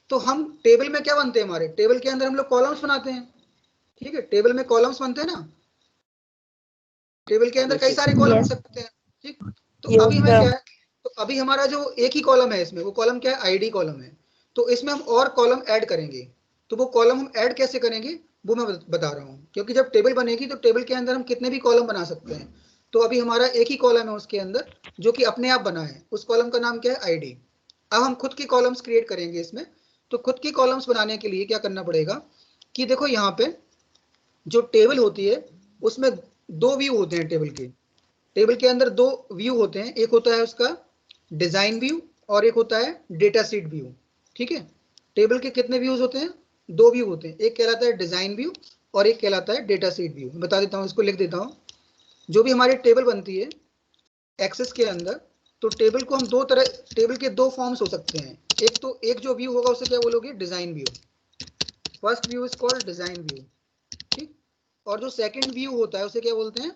तो हम टेबल में क्या बनते हैं? हमारे टेबल के अंदर हम लोग कॉलम्स बनाते हैं। ठीक है, टेबल में कॉलम्स बनते हैं ना, टेबल के अंदर कई सारे कॉलम हो Yes. सकते हैं। ठीक, तो अभी हमें क्या है? तो अभी हमारा जो एक ही कॉलम है इसमें, वो कॉलम क्या है? आईडी कॉलम है। तो इसमें हम और कॉलम ऐड करेंगे। तो वो कॉलम हम ऐड कैसे करेंगे वो मैं बता रहा हूँ, क्योंकि जब टेबल बनेगी तो टेबल के अंदर हम कितने भी कॉलम बना सकते हैं। तो अभी हमारा एक ही कॉलम है उसके अंदर जो कि अपने आप बना है, उस कॉलम का नाम क्या है? आईडी। अब हम खुद की कॉलम्स क्रिएट करेंगे इसमें। तो खुद की कॉलम्स बनाने के लिए क्या करना पड़ेगा कि देखो यहाँ पे जो टेबल होती है उसमें दो व्यू होते हैं टेबल के। टेबल के अंदर दो व्यू होते हैं, एक होता है उसका डिजाइन व्यू और एक होता है डेटा सीट व्यू। ठीक है, टेबल के कितने व्यूज होते हैं? दो व्यू होते हैं, एक कहलाता है डिजाइन व्यू और एक कहलाता है डेटा सीट व्यू। बता देता हूँ, इसको लिख देता हूँ। जो भी हमारी टेबल बनती है एक्सेस के अंदर, तो टेबल को हम दो तरह, टेबल के दो फॉर्म्स हो सकते हैं। एक जो व्यू होगा उसे क्या बोलोगे? Design view. First view is called design view. ठीक, और जो सेकंड व्यू होता है उसे क्या बोलते हैं?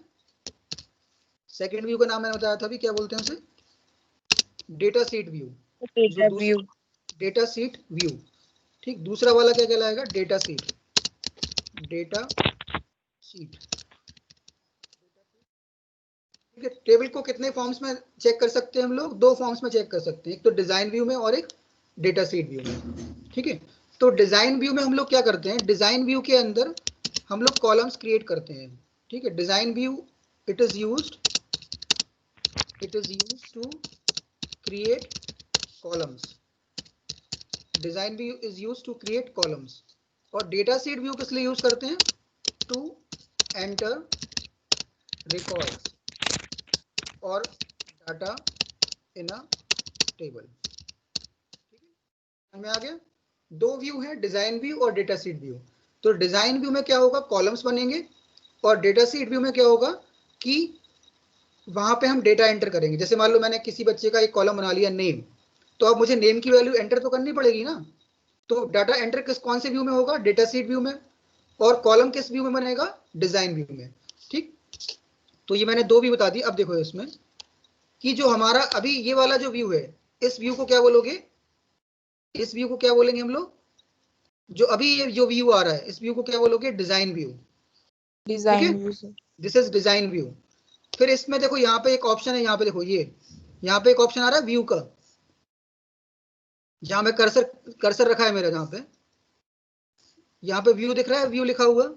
सेकंड व्यू का नाम मैंने बताया था अभी, क्या बोलते हैं उसे? Data seat view. जो दूसरा डेटा सीट व्यू। ठीक, दूसरा वाला क्या कहलाएगा? Data seat. Data seat. ठीक है, टेबल को कितने फॉर्म्स में चेक कर सकते हैं हम लोग? दो फॉर्म्स में चेक कर सकते हैं, एक तो डिजाइन व्यू में और एक डेटा सीट व्यू में। ठीक है, तो डिजाइन व्यू में हम लोग क्या करते हैं? डिजाइन व्यू के अंदर हम लोग कॉलम्स क्रिएट करते हैं। ठीक है, design view it is used to create columns. Design view is used to create columns. और data sheet view किस लिए यूज करते हैं? To enter records और data in a table. ठीक है, में आ गया। दो व्यू है, डिजाइन व्यू और डेटा शीट व्यू। तो डिजाइन व्यू में क्या होगा, कॉलम्स बनेंगे, और डेटा शीट व्यू में क्या होगा कि वहां पे हम डेटा एंटर करेंगे। जैसे मान लो मैंने किसी बच्चे का एक कॉलम बना लिया नेम, तो अब मुझे नेम की वैल्यू एंटर तो करनी पड़ेगी ना। तो डाटा एंटर किस कौन से व्यू में होगा, डेटा शीट व्यू में, और कॉलम किस व्यू में बनेगा, डिजाइन व्यू में। ठीक, तो ये मैंने दो व्यू बता दी। अब देखो इसमें कि जो हमारा अभी ये वाला जो व्यू है, इस व्यू को क्या बोलोगे, इस व्यू को क्या बोलेंगे हम लोग, जो अभी ये जो व्यू आ रहा है इस व्यू को क्या बोलोगे, design view. Design view sir. This is design view. फिर इसमें देखो यहाँ पे एक ऑप्शन है, यहाँ पे देखो ये यहाँ पे एक ऑप्शन आ रहा है व्यू का, जहां में कर्सर रखा है मेरा, जहां पे यहाँ पे व्यू दिख रहा है, व्यू लिखा हुआ।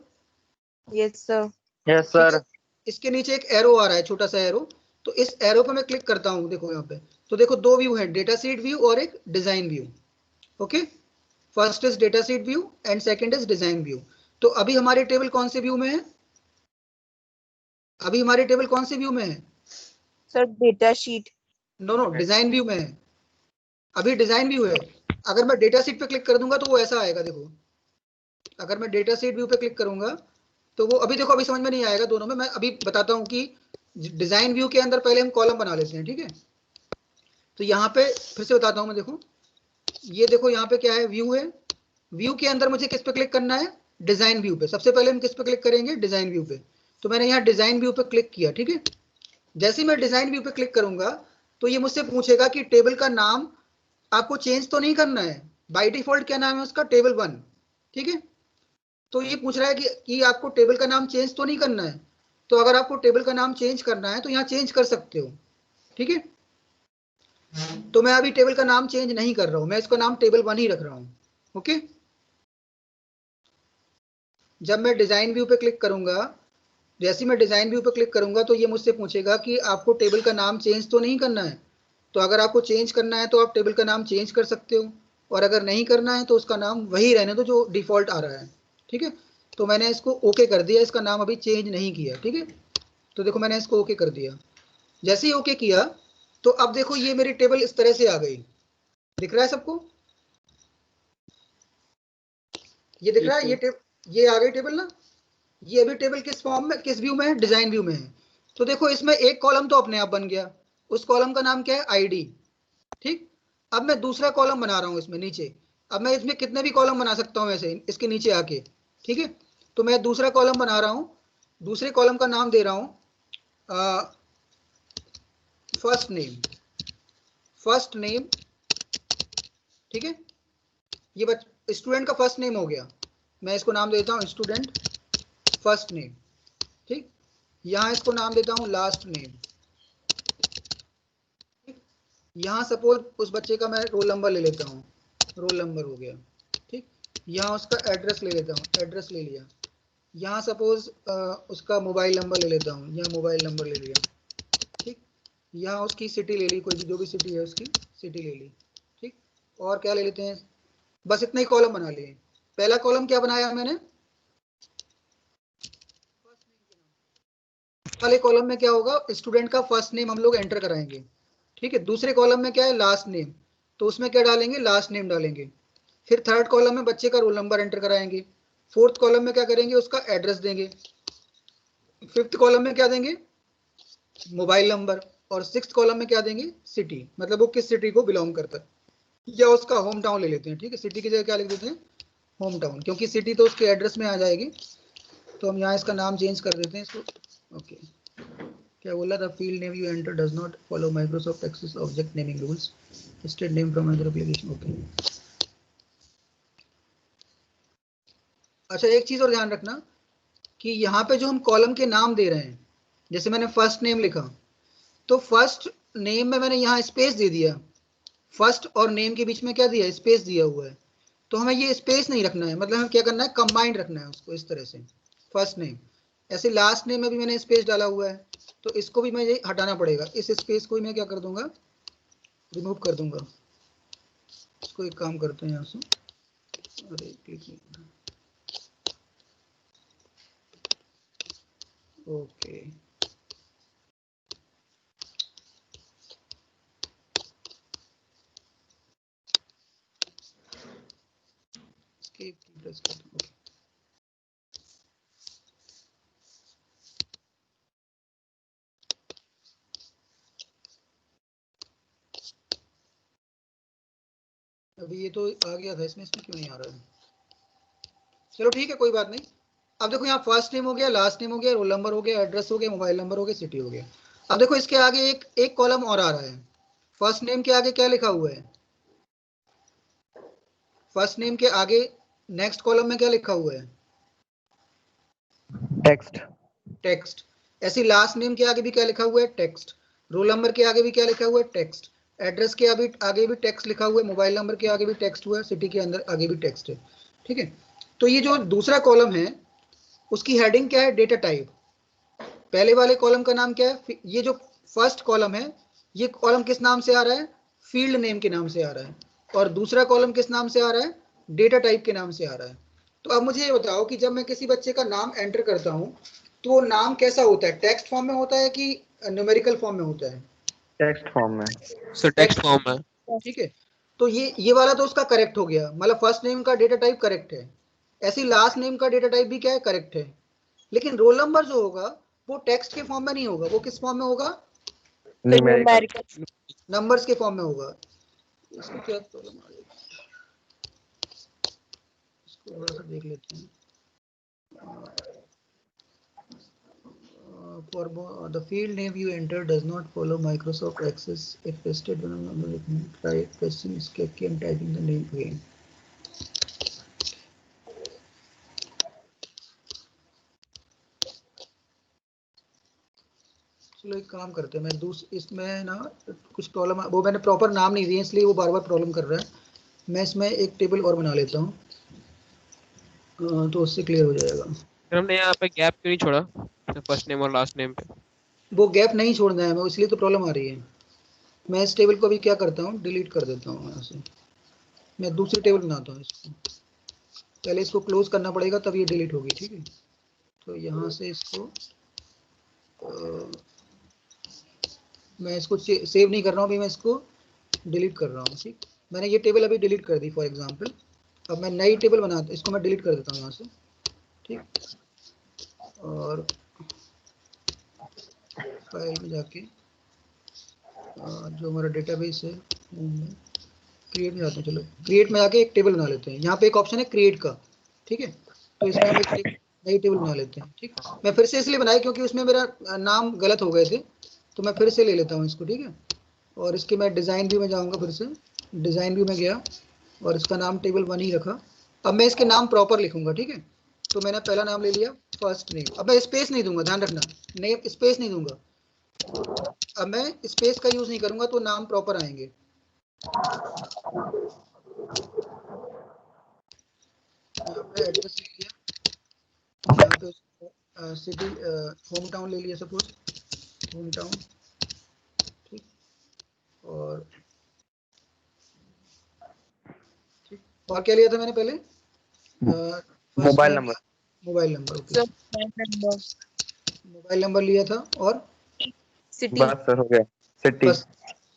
Yes sir. Yes sir. इसके नीचे एक एरो आ रहा है, छोटा सा एरो। तो इस एरो पे मैं क्लिक करता हूँ, देखो यहाँ पे, तो देखो दो व्यू है, डेटा शीट व्यू और एक design view. Okay, first is data sheet view and second is design view. तो अभी हमारी टेबल कौन से व्यू में है, अभी हमारी टेबल कौन से व्यू में है sir data sheet. No design view में है, अभी डिजाइन व्यू है। अगर मैं डेटा शीट पे क्लिक कर दूंगा तो वो ऐसा आएगा, देखो अगर मैं डेटा शीट व्यू पे क्लिक करूंगा तो वो अभी देखो, अभी समझ में नहीं आएगा दोनों में। मैं अभी बताता हूँ कि डिजाइन व्यू के अंदर पहले हम कॉलम बना लेते हैं, ठीक है। तो यहाँ पे फिर से बताता हूँ मैं, देखो ये देखो यहाँ पे क्या है, व्यू है। व्यू के अंदर मुझे किस पे क्लिक करना है, डिजाइन व्यू पे। सबसे पहले हम किस पे क्लिक करेंगे, डिजाइन व्यू पे। तो मैंने यहाँ डिजाइन व्यू पे क्लिक किया, ठीक है। जैसे ही मैं डिजाइन व्यू पे क्लिक करूंगा तो ये मुझसे पूछेगा कि टेबल का नाम आपको चेंज तो नहीं करना है, बाय डिफॉल्ट क्या नाम है उसका, टेबल 1, ठीक है। तो ये पूछ रहा है कि आपको टेबल का नाम चेंज तो नहीं करना है। तो अगर आपको टेबल का नाम चेंज करना है तो यहाँ चेंज कर सकते हो, ठीक है। तो मैं अभी टेबल का नाम चेंज नहीं कर रहा हूं, मैं इसका नाम टेबल 1 ही रख रहा हूं। ओके, जब मैं डिजाइन व्यू पे क्लिक करूंगा, जैसे मैं डिजाइन व्यू पे क्लिक करूंगा तो ये मुझसे पूछेगा कि आपको टेबल का नाम चेंज तो नहीं करना है। तो अगर आपको चेंज करना है तो आप टेबल का नाम चेंज कर सकते हो, और अगर नहीं करना है तो उसका नाम वही रहने दो जो डिफॉल्ट आ रहा है, ठीक है। तो मैंने इसको ओके कर दिया, इसका नाम अभी चेंज नहीं किया, ठीक है। तो देखो मैंने इसको ओके कर दिया। जैसे ही ओके किया तो अब देखो ये मेरी टेबल इस तरह से आ गई, दिख रहा है सबको, ये दिख रहा है, ये आ गई टेबल ना। ये अभी टेबल किस फॉर्म में, किस व्यू में है, डिजाइन व्यू में है। तो देखो इसमें एक कॉलम तो अपने आप बन गया, उस कॉलम का नाम क्या है, आईडी, ठीक। अब मैं दूसरा कॉलम बना रहा हूं इसमें नीचे। अब मैं इसमें कितने भी कॉलम बना सकता हूं ऐसे इसके नीचे आके, ठीक है। तो मैं दूसरा कॉलम बना रहा हूं, दूसरे कॉलम का नाम दे रहा हूं फर्स्ट नेम, फर्स्ट नेम, ठीक है। ये स्टूडेंट का फर्स्ट नेम हो गया, मैं इसको नाम देता हूं स्टूडेंट फर्स्ट नेम, ठीक। यहाँ इसको नाम देता हूं लास्ट नेम, यहाँ सपोज उस बच्चे का मैं रोल नंबर ले लेता हूँ, रोल नंबर हो गया, ठीक। यहाँ उसका एड्रेस ले लेता हूँ, एड्रेस ले लिया। यहाँ सपोज उसका मोबाइल नंबर ले लेता हूँ, यहाँ मोबाइल नंबर ले लिया, ठीक। यहाँ उसकी सिटी ले ली, कोई भी जो भी सिटी है उसकी सिटी ले ली, ठीक। और क्या ले लेते हैं, बस इतना ही कॉलम बना लिए। पहला कॉलम क्या बनाया मैंने, वाले कॉलम में क्या होगा, स्टूडेंट का फर्स्ट नेम हम लोग एंटर कराएंगे, ठीक है। दूसरे कॉलम में क्या है, लास्ट नेम, तो उसमें क्या डालेंगे, लास्ट नेम डालेंगे। फिर थर्ड कॉलम में बच्चे का रोल नंबर एंटर कराएंगे। फोर्थ कॉलम में क्या करेंगे, उसका एड्रेस देंगे। फिफ्थ कॉलम में क्या देंगे, मोबाइल नंबर। और सिक्स्थ कॉलम में क्या देंगे, सिटी, मतलब वो किस सिटी को बिलोंग करता है, या उसका होम टाउन ले लेते हैं, ठीक है। सिटी की जगह क्या लिख देते हैं, होम टाउन, क्योंकि सिटी तो उसके एड्रेस में आ जाएगी। तो हम यहाँ इसका नाम चेंज कर देते हैं इसको। ओके, क्या बोला था, field name you enter does not follow Microsoft Access object naming rules, state name from other application. Okay, अच्छा एक चीज और ध्यान रखना कि यहाँ पे जो हम कॉलम के नाम दे रहे हैं, जैसे मैंने फर्स्ट नेम लिखा, तो फर्स्ट नेम में मैंने यहाँ स्पेस दे दिया, फर्स्ट और नेम के बीच में क्या दिया, स्पेस दिया हुआ है। तो हमें ये स्पेस नहीं रखना है, मतलब हमें क्या करना है, कंबाइंड रखना है उसको इस तरह से, फर्स्ट नेम। ऐसे लास्ट नेम में भी मैंने स्पेस डाला हुआ है, तो इसको भी मुझे हटाना पड़ेगा, इस स्पेस को भी मैं क्या कर दूंगा, रिमूव कर दूंगा इसको। एक काम करते हैं यहाँ से, अरे क्लिक नहीं, ओके escape press करते हैं, ओके। अभी ये तो आ गया था इसमें क्यों नहीं आ रहा है? चलो ठीक है, कोई बात नहीं। अब देखो यहाँ फर्स्ट नेम हो गया, लास्ट नेम हो गया, रोल नंबर हो गया, एड्रेस हो गया, मोबाइल नंबर हो गया, सिटी हो गया। अब देखो इसके आगे एक कॉलम और आ रहा है। फर्स्ट नेम के आगे क्या लिखा हुआ है? फर्स्ट नेम के आगे नेक्स्ट कॉलम में क्या लिखा हुआ है? टेक्स्ट। टेक्स्ट। ऐसे लास्ट नेम के आगे भी क्या लिखा हुआ है? टेक्स्ट। रोल नंबर के आगे भी क्या लिखा हुआ है? टेक्स्ट। एड्रेस के आगे भी टेक्स्ट लिखा हुआ है, मोबाइल नंबर के आगे भी टेक्स्ट हुआ है, सिटी के अंदर आगे भी टेक्स्ट है। ठीक है, तो ये जो दूसरा कॉलम है उसकी हेडिंग क्या है? Data type. पहले वाले कॉलम का नाम क्या है? ये जो फर्स्ट कॉलम है, ये कॉलम किस नाम से आ रहा है? फील्ड नेम के नाम से आ रहा है। और दूसरा कॉलम किस नाम से आ रहा है? डेटा टाइप के नाम से आ रहा है। तो अब मुझे ये बताओ कि जब मैं किसी बच्चे का नाम एंटर करता हूं तो वो नाम कैसा होता है? टेक्स्ट फॉर्म में होता है कि न्यूमेरिकल फॉर्म में होता है? टेक्स्ट फॉर्म में। सर टेक्स्ट फॉर्म में। ठीक है, तो ये वाला तो उसका करेक्ट हो गया, मतलब फर्स्ट नेम का डेटा टाइप करेक्ट है। ऐसी लास्ट नेम का डेटा टाइप भी क्या है? करेक्ट है। लेकिन रोल नंबर जो होगा वो टेक्स्ट के फॉर्म में नहीं होगा, वो किस फॉर्म में होगा? न्यूमेरिकल। नंबर्स के फॉर्म में होगा। इसमें क्या प्रॉब्लम आ रही है? इसको थोड़ा सा देख लेते हैं। For the field name you enter does not follow Microsoft Access. If pasted one number, try pressing escape key and typing the name again. चलो एक काम करते हैं, मैं इसमें ना कुछ प्रॉब्लम, वो मैंने प्रॉपर नाम नहीं दिए इसलिए वो बार बार प्रॉब्लम कर रहा है। मैं इसमें एक टेबल और बना लेता हूँ तो उससे क्लियर हो जाएगा। सर हमने यहाँ पे गैप क्यों नहीं छोड़ा फर्स्ट नेम और लास्ट नेम पे? वो गैप नहीं छोड़ना है, मैं इसलिए तो प्रॉब्लम आ रही है। मैं इस टेबल को अभी क्या करता हूँ, डिलीट कर देता हूँ यहाँ से। मैं दूसरी टेबल बनाता हूँ इसको, पहले इसको क्लोज करना पड़ेगा तब ये डिलीट होगी। ठीक है, तो यहाँ से इसको मैं इसको सेव नहीं कर रहा हूँ अभी, मैं इसको डिलीट कर रहा हूँ। ठीक, मैंने ये टेबल अभी डिलीट कर दी फॉर एग्जांपल। अब मैं नई टेबल बनाता, इसको मैं डिलीट कर देता हूँ यहाँ से। ठीक, और फाइल में जाके जो हमारा डेटाबेस है क्रिएट में जाते हैं। चलो क्रिएट में जाके एक टेबल बना लेते हैं। यहाँ पे एक ऑप्शन है क्रिएट का। ठीक है, तो इसमें हम एक नई टेबल बना लेते हैं। ठीक, मैं फिर से इसलिए बनाई क्योंकि उसमें मेरा नाम गलत हो गए थे, तो मैं फिर से ले लेता हूँ इसको। ठीक है, और इसके मैं डिज़ाइन भी में जाऊँगा, फिर से डिज़ाइन भी में गया और इसका नाम टेबल 1 ही रखा। अब मैं इसके नाम प्रॉपर लिखूंगा। ठीक है, तो मैंने पहला नाम ले लिया फर्स्ट नेम। अब मैं स्पेस नहीं दूंगा, ध्यान रखना, नेम स्पेस नहीं दूंगा। अब मैं स्पेस का यूज नहीं करूंगा तो नाम प्रॉपर आएंगे। यहाँ पे एड्रेस लिख लिया, यहाँ पे सिटी होम टाउन ले लिया, सपोज होम टाउन। ठीक, और ठीक, और क्या लिया था मैंने पहले? Mobile number. Mobile number, okay. Sir number, mobile number लिया था, और सिटी। बस सर हो गया, सिटी। बस,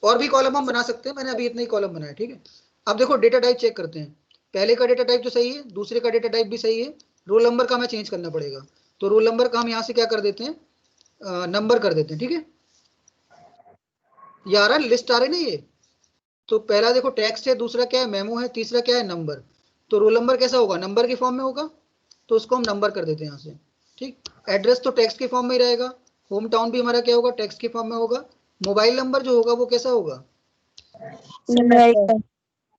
और भी कॉलम हम बना सकते हैं, मैंने अभी इतना ही कॉलम बनाया। ठीक है, अब देखो डेटा टाइप चेक करते हैं। पहले का डेटा टाइप तो सही है, दूसरे का डेटा टाइप भी सही है। रोल नंबर का हमें चेंज करना पड़ेगा, तो रोल नंबर का हम यहाँ से क्या कर देते हैं, नंबर कर देते हैं। ठीक है, ये आ रहा है, लिस्ट आ रही है ना ये। तो पहला देखो टेक्स्ट है, दूसरा क्या है, मेमो है, तीसरा क्या है, नंबर। तो रोल नंबर कैसा होगा? नंबर के फॉर्म में होगा, तो उसको हम नंबर कर देते हैं यहाँ से। ठीक, एड्रेस तो टेक्स्ट के फॉर्म में ही रहेगा। होम टाउन भी हमारा क्या होगा, टेक्स्ट के फॉर्म में होगा। मोबाइल नंबर जो होगा वो कैसा होगा,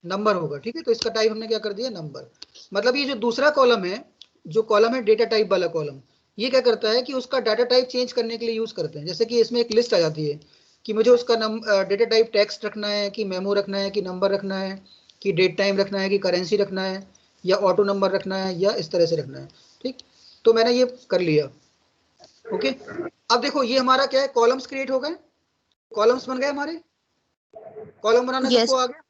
नंबर होगा। ठीक है, तो इसका टाइप हमने क्या कर दिया, नंबर। मतलब ये जो दूसरा कॉलम है, जो कॉलम है डेटा टाइप वाला कॉलम, ये क्या करता है कि उसका डाटा टाइप चेंज करने के लिए यूज करते हैं। जैसे कि इसमें एक लिस्ट आ जाती है कि मुझे उसका डेटा टाइप टेक्स्ट रखना है, कि मेमो रखना है, कि नंबर रखना है, कि डेट टाइम रखना है, कि करेंसी रखना है, या ऑटो नंबर रखना है, या इस तरह से रखना है। ठीक, तो मैंने ये कर लिया। ओके, अब देखो ये हमारा क्या है, कॉलम्स क्रिएट हो गए, कॉलम्स बन गए हमारे। कॉलम बनाना Yes. सबको आ गया,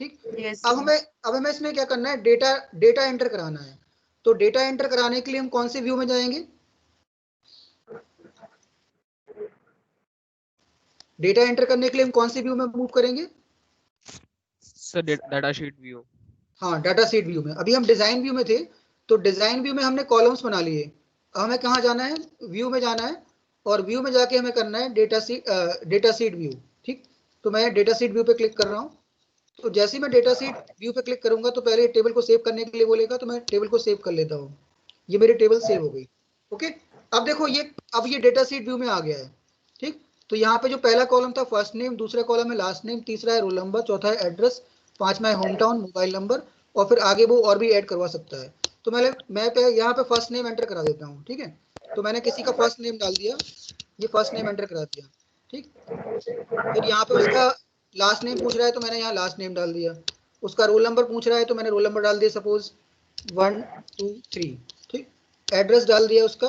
ठीक। Yes. अब हमें इसमें क्या करना है, डेटा एंटर कराना है। तो डेटा एंटर कराने के लिए हम कौन से व्यू में जाएंगे, डेटा एंटर करने के लिए हम कौन से व्यू में मूव करेंगे, सर डाटा शीट व्यू। हाँ डाटा सीट व्यू में। अभी हम डिजाइन व्यू में थे, तो डिजाइन व्यू में हमने कॉलम्स बना लिए। अब हमें कहाँ जाना है, व्यू में जाना है, और व्यू में जाके हमें करना है डेटा सीट व्यू, ठीक। तो मैं डेटा सीट व्यू पे क्लिक कर रहा हूँ। तो जैसे ही मैं डेटा सीट व्यू पे क्लिक करूंगा तो पहले टेबल को सेव करने के लिए बोलेगा, तो मैं टेबल को सेव कर लेता हूँ। ये मेरी टेबल सेव हो गई, ओके। अब देखो अब ये डेटा सीट व्यू में आ गया है, ठीक। तो यहाँ पे जो पहला कॉलम था फर्स्ट नेम, दूसरा कॉलम है लास्ट नेम, तीसरा है रोल नंबर, चौथा है एड्रेस, पांचवा है होम टाउन, मोबाइल नंबर, और फिर आगे वो और भी ऐड करवा सकता है। तो मैं यहाँ पे फर्स्ट नेम एंटर करा देता हूँ, ठीक है। तो मैंने किसी का फर्स्ट नेम डाल दिया, ये फर्स्ट नेम एंटर करा दिया, ठीक। फिर यहाँ पे उसका लास्ट नेम पूछ रहा है तो मैंने यहाँ लास्ट नेम डाल दिया। उसका रोल नंबर पूछ रहा है तो मैंने रोल नंबर डाल दिया, सपोज 1 2 3, ठीक। एड्रेस डाल दिया उसका,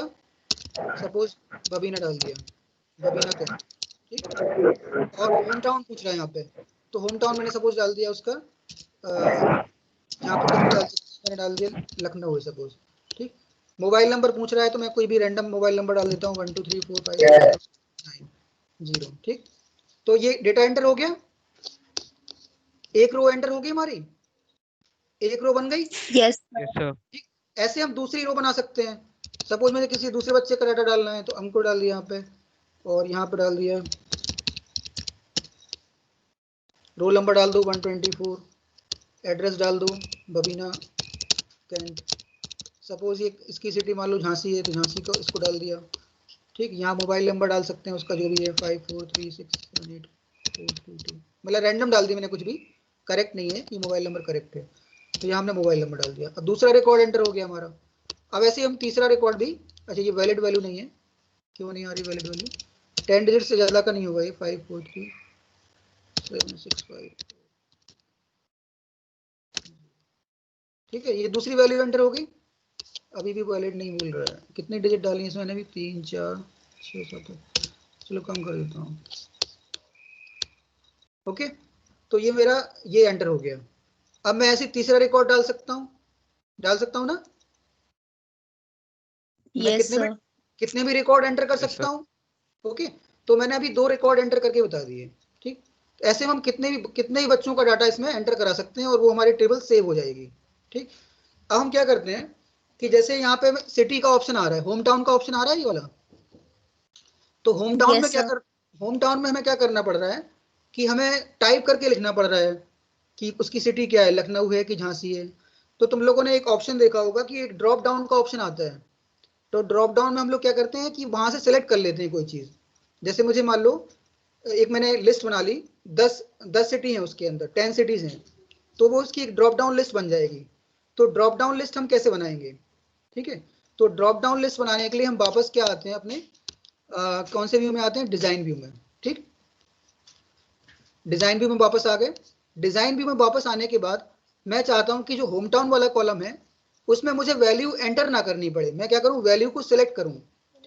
सपोज बबीना डाल दिया, बबीना का, ठीक। और होम टाउन पूछ रहा है यहाँ पे, तो होम टाउन मैंने सपोज डाल दिया उसका, यहाँ पे कुछ भी डाल सकते हैं, मैंने डाल दिया लखनऊ है सपोज, ठीक। मोबाइल नंबर पूछ रहा है तो मैं कोई भी रैंडम मोबाइल नंबर डाल देता हूँ 1 2 3 4 5 6 7 9 0, ठीक। तो ये डेटा एंटर हो गया, एक रो एंटर हो गई हमारी, एक रो बन गई, Yes. Yes sir. ठीक। ऐसे हम दूसरी रो बना सकते हैं। सपोज मुझे किसी दूसरे बच्चे का डाटा डालना है तो हमको डाल दिया यहाँ पे, और यहाँ पे डाल दिया, रोल नंबर डाल दो 124, एड्रेस डाल दो बबीना कैंट, सपोज ये इसकी सिटी मान लो झांसी है तो झांसी को इसको डाल दिया, ठीक। यहाँ मोबाइल नंबर डाल सकते हैं उसका जो भी है 5436784222, मतलब रैंडम डाल दिया मैंने, कुछ भी करेक्ट नहीं है, ये मोबाइल नंबर करेक्ट है। तो यहाँ हमने मोबाइल नंबर डाल दिया। अब दूसरा रिकॉर्ड एंटर हो गया हमारा। अब ऐसे ही हम तीसरा रिकॉर्ड भी, अच्छा ये वैलिड वैल्यू नहीं है, क्यों नहीं आ रही वैलिड वैल्यू, 10 डिजिट से ज़्यादा का नहीं होगा ये, 543765, ठीक है। ये दूसरी वैल्यू एंटर हो गई, अभी भी वैलिड नहीं मिल रहा है। कितनी डिजिट डाली है इसमें मैंने भी, 3 4 6 7, चलो कम कर देता हूँ, ओके। तो ये मेरा ये एंटर हो गया। अब मैं ऐसे तीसरा रिकॉर्ड डाल सकता हूँ ना, मैं Yes, sir. कितने भी रिकॉर्ड एंटर कर यस सकता सर। हूँ, ओके। तो मैंने अभी 2 रिकॉर्ड एंटर करके बता दिए, ठीक। ऐसे हम कितने ही बच्चों का डाटा इसमें एंटर करा सकते हैं और वो हमारी टेबल सेव हो जाएगी, ठीक। अब हम क्या करते हैं कि जैसे यहाँ पे सिटी का ऑप्शन आ रहा है, होम टाउन का ऑप्शन आ रहा है ये वाला, तो Yes, sir. होम टाउन में हमें क्या करना पड़ रहा है कि हमें टाइप करके लिखना पड़ रहा है कि उसकी सिटी क्या है, लखनऊ है कि झांसी है। तो तुम लोगों ने एक ऑप्शन देखा होगा कि एक ड्रॉप डाउन का ऑप्शन आता है। तो ड्रॉप डाउन में हम लोग क्या करते हैं कि वहां से सिलेक्ट कर लेते हैं कोई चीज। जैसे मुझे मान लो एक मैंने लिस्ट बना ली, 10 सिटी है उसके अंदर, 10 सिटीज हैं, तो वो उसकी एक ड्रॉप डाउन लिस्ट बन जाएगी। तो ड्रॉप डाउन लिस्ट हम कैसे बनाएंगे, ठीक है। तो ड्रॉप डाउन लिस्ट बनाने के लिए हम वापस क्या आते हैं अपने कौन से व्यू में आते हैं, डिजाइन व्यू में, ठीक। डिजाइन व्यू में वापस आ गए। डिजाइन व्यू में वापस आने के बाद मैं चाहता हूं कि जो होम टाउन वाला कॉलम है उसमें मुझे वैल्यू एंटर ना करनी पड़े, मैं क्या करूं, वैल्यू को सिलेक्ट करूं,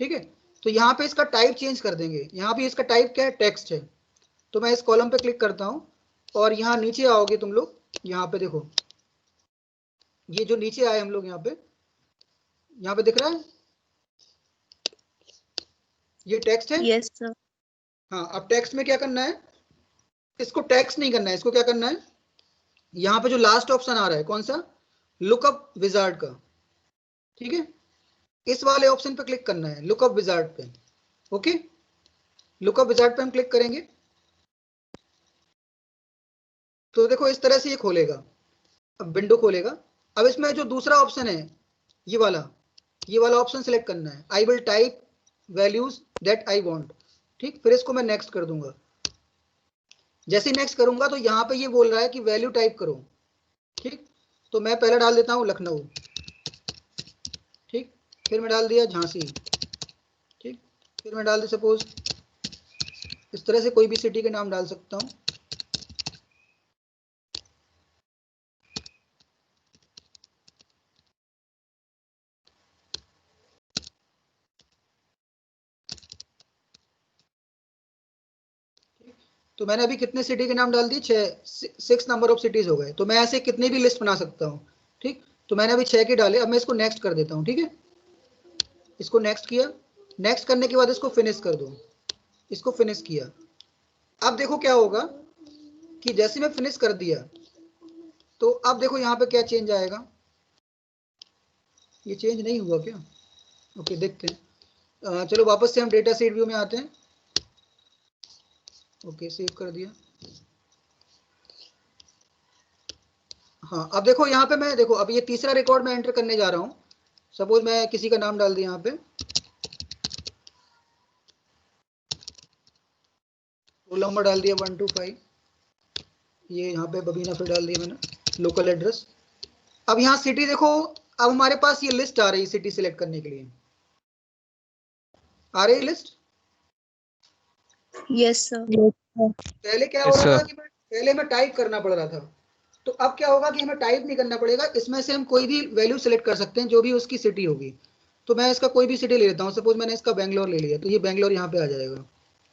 ठीक है। तो यहाँ पे इसका टाइप चेंज कर देंगे, यहाँ पे इसका टाइप क्या है, टेक्स्ट है। तो मैं इस कॉलम पे क्लिक करता हूँ और यहाँ नीचे आओगे तुम लोग, यहाँ पे देखो, ये जो नीचे आए हम लोग यहाँ पे दिख रहा है, ये टेक्स्ट है। Yes, sir. हाँ, अब टेक्स्ट में क्या करना है, इसको टेक्स्ट नहीं करना है, इसको क्या करना है, यहाँ पे जो लास्ट ऑप्शन आ रहा है कौन सा, लुकअप विजार्ड का, ठीक है। इस वाले ऑप्शन पे क्लिक करना है, लुकअप विजार्ड पे, ओके। लुकअप विजार्ड पे हम क्लिक करेंगे तो देखो इस तरह से ये खोलेगा, अब विंडो खोलेगा। अब इसमें जो दूसरा ऑप्शन है ये वाला ऑप्शन सिलेक्ट करना है, I will type values that I want, ठीक। फिर इसको मैं नेक्स्ट कर दूंगा। जैसे नेक्स्ट करूंगा तो यहाँ पे ये बोल रहा है कि वैल्यू टाइप करो, ठीक। तो मैं पहले डाल देता हूँ लखनऊ, ठीक। फिर मैं डाल दिया झांसी, ठीक। फिर मैं डाल दी सपोज इस तरह से कोई भी सिटी के नाम डाल सकता हूँ, तो मैंने अभी कितने सिटी के नाम डाल दिए, 6 नंबर ऑफ सिटीज हो गए। तो मैं ऐसे कितनी भी लिस्ट बना सकता हूँ, ठीक। तो मैंने अभी 6 के डाले, अब मैं इसको नेक्स्ट कर देता हूँ, ठीक है। इसको नेक्स्ट किया, नेक्स्ट करने के बाद इसको फिनिश कर दो, इसको फिनिश किया। अब देखो क्या होगा कि जैसे मैं फिनिश कर दिया तो अब देखो यहाँ पे क्या चेंज आएगा, ये चेंज नहीं हुआ क्या? ओके देखते हैं। चलो वापस से हम डेटा शीट व्यू में आते हैं। ओके सेव कर दिया। हाँ अब देखो यहाँ पे मैं, देखो अब ये तीसरा रिकॉर्ड मैं एंटर करने जा रहा हूँ। सपोज मैं किसी का नाम डाल दिया यहाँ पे, रोल नंबर डाल दिया 125, ये यहाँ पे बबीना फिर डाल दिया मैंने, लोकल एड्रेस। अब यहाँ सिटी देखो, अब हमारे पास ये लिस्ट आ रही है सिटी सिलेक्ट करने के लिए, आ रही है लिस्ट। Yes, sir. पहले क्या हो Yes, रहा था sir. कि पहले मैं टाइप करना पड़ रहा था, तो अब क्या होगा कि हमें टाइप नहीं करना पड़ेगा, इसमें से हम कोई भी वैल्यू सिलेक्ट कर सकते हैं जो भी उसकी सिटी होगी। तो मैं इसका कोई भी सिटी ले लेता हूँ, सपोज मैंने इसका बेंगलोर ले लिया, तो ये बेंगलोर यहाँ पे आ जाएगा,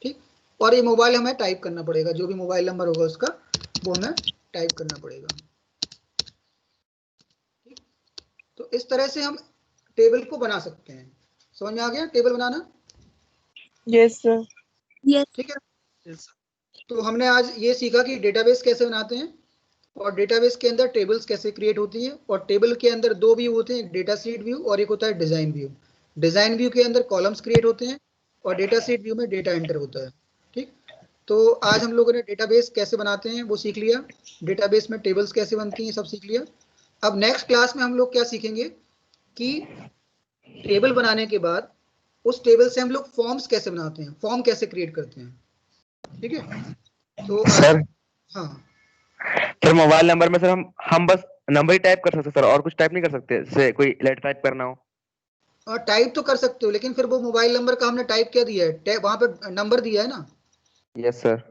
ठीक। और ये मोबाइल हमें टाइप करना पड़ेगा, जो भी मोबाइल नंबर होगा उसका वो हमें टाइप करना पड़ेगा, ठीक। तो इस तरह से हम टेबल को बना सकते हैं। समझ में आ गया टेबल बनाना? Yes, sir. Yes. ठीक है। तो हमने आज ये सीखा कि डेटाबेस कैसे बनाते हैं, और डेटाबेस के अंदर टेबल्स कैसे क्रिएट होती है, और टेबल के अंदर दो व्यू होते हैं, एक डेटा सीट व्यू और एक होता है डिजाइन व्यू। डिजाइन व्यू के अंदर कॉलम्स क्रिएट होते हैं और डेटा सीट व्यू में डेटा एंटर होता है, ठीक। तो आज हम लोगों ने डेटाबेस कैसे बनाते हैं वो सीख लिया, डेटाबेस में टेबल्स कैसे बनती हैं सब सीख लिया। अब नेक्स्ट क्लास में हम लोग क्या सीखेंगे कि टेबल बनाने के बाद उस टेबल से हम लोग फॉर्म्स कैसे बनाते हैं, फॉर्म कैसे क्रिएट करते हैं, ठीक है। तो आज, सर हाँ सर मोबाइल नंबर में सर हम बस नंबर ही टाइप कर सकते सर, और कुछ टाइप नहीं कर सकते, जैसे कोई लेटर टाइप करना हो? और टाइप तो कर सकते हो, लेकिन फिर वो मोबाइल नंबर का हमने टाइप क्या दिया है, वहां पे नंबर दिया है ना, यस सर।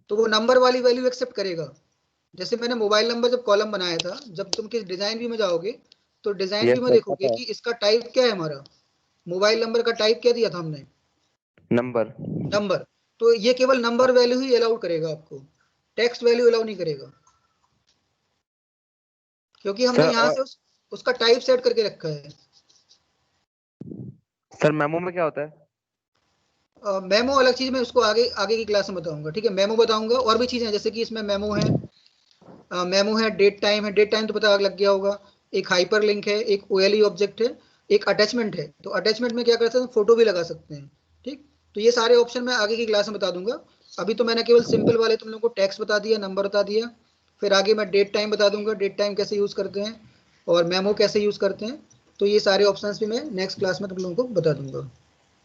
तो वो नंबर वाली वैल्यू एक्सेप्ट करेगा। जैसे मैंने मोबाइल नंबर जब कॉलम बनाया था, जब तुम किस डिजाइन व्यू में जाओगे तो डिजाइन यस व्यू में सर देखोगे पता है। कि इसका टाइप क्या है, हमारा मोबाइल नंबर का टाइप क्या दिया था हमने, नंबर। नंबर। तो ये केवल नंबर वैल्यू ही अलाउड करेगा आपको, टेक्स्ट वैल्यू अलाउ नहीं करेगा, क्योंकि हमने सर यहाँ और से उसका टाइप सेट करके रखा है। सर मेमो में क्या होता है? मेमो अलग चीज, मैं उसको आगे आगे की क्लास में बताऊंगा, ठीक है। मेमो बताऊंगा, और भी चीजें हैं जैसे कि इसमें मेमो है, मेमो है, डेट टाइम है, डेट टाइम तो पता लग गया होगा, एक हाइपर लिंक है, एक ओएलई ऑब्जेक्ट है, एक अटैचमेंट है। तो अटैचमेंट में क्या कर सकते हैं, फोटो भी लगा सकते हैं, ठीक। तो ये सारे ऑप्शन मैं आगे की क्लास में बता दूंगा। अभी तो मैंने केवल सिंपल वाले तुम लोगों को टेक्स्ट बता दिया, नंबर बता दिया, फिर आगे मैं डेट टाइम बता दूंगा, डेट टाइम कैसे यूज करते हैं और मेमो कैसे यूज करते हैं। तो ये सारे ऑप्शंस भी मैं नेक्स्ट क्लास में तुम लोगों को बता दूंगा,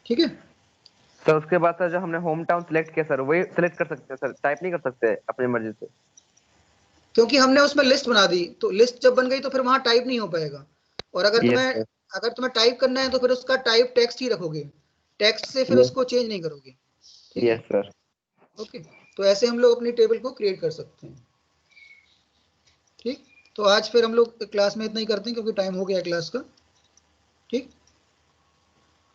ठीक है। सर उसके बाद सर जो हमने होम टाउन सिलेक्ट किया सर वही सिलेक्ट कर सकते हैं सर, टाइप नहीं कर सकते अपनी मर्जी से? क्योंकि हमने उसमें लिस्ट बना दी, तो लिस्ट जब बन गई तो फिर वहां टाइप नहीं हो पाएगा। और यस सर। अगर तुम्हें टाइप करना है तो फिर उसका टाइप टेक्स्ट ही रखोगे, टेक्स्ट से फिर यस उसको चेंज नहीं करोगे, ठीक है। Yes sir. ओके, तो ऐसे हम लोग अपनी टेबल को क्रिएट कर सकते हैं, ठीक। तो आज फिर हम लोग क्लास में इतना ही करते हैं क्योंकि टाइम हो गया क्लास का, ठीक।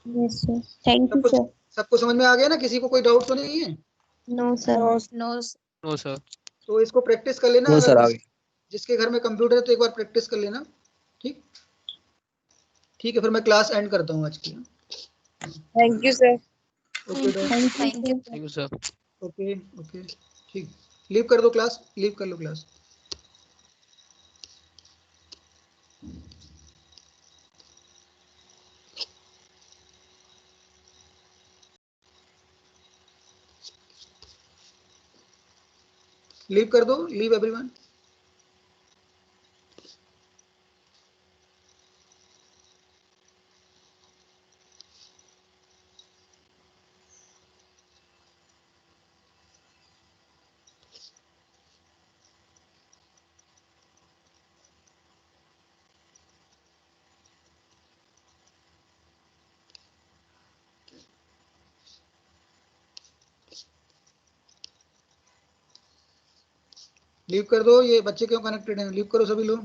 Yes, sir. Thank सब you, कुछ sir. सबको समझ में आ गया ना, किसी को कोई डाउट तो नहीं है? No, sir. No, No. No, sir. तो इसको प्रैक्टिस कर लेना, No, अगर sir, आ गई। जिसके घर में कंप्यूटर है तो एक बार प्रैक्टिस कर लेना, ठीक। ठीक है, फिर मैं क्लास एंड करता हूँ आज की। thank you, sir. Okay Thank you, Thank you. sir. Thank you, sir. Okay okay, ठीक। लीव कर दो क्लास, लीव कर लो क्लास। लीव कर दो, लीव एवरीवन। लीव कर दो, ये बच्चे क्यों कनेक्टेड हैं, लीव करो सभी लोग।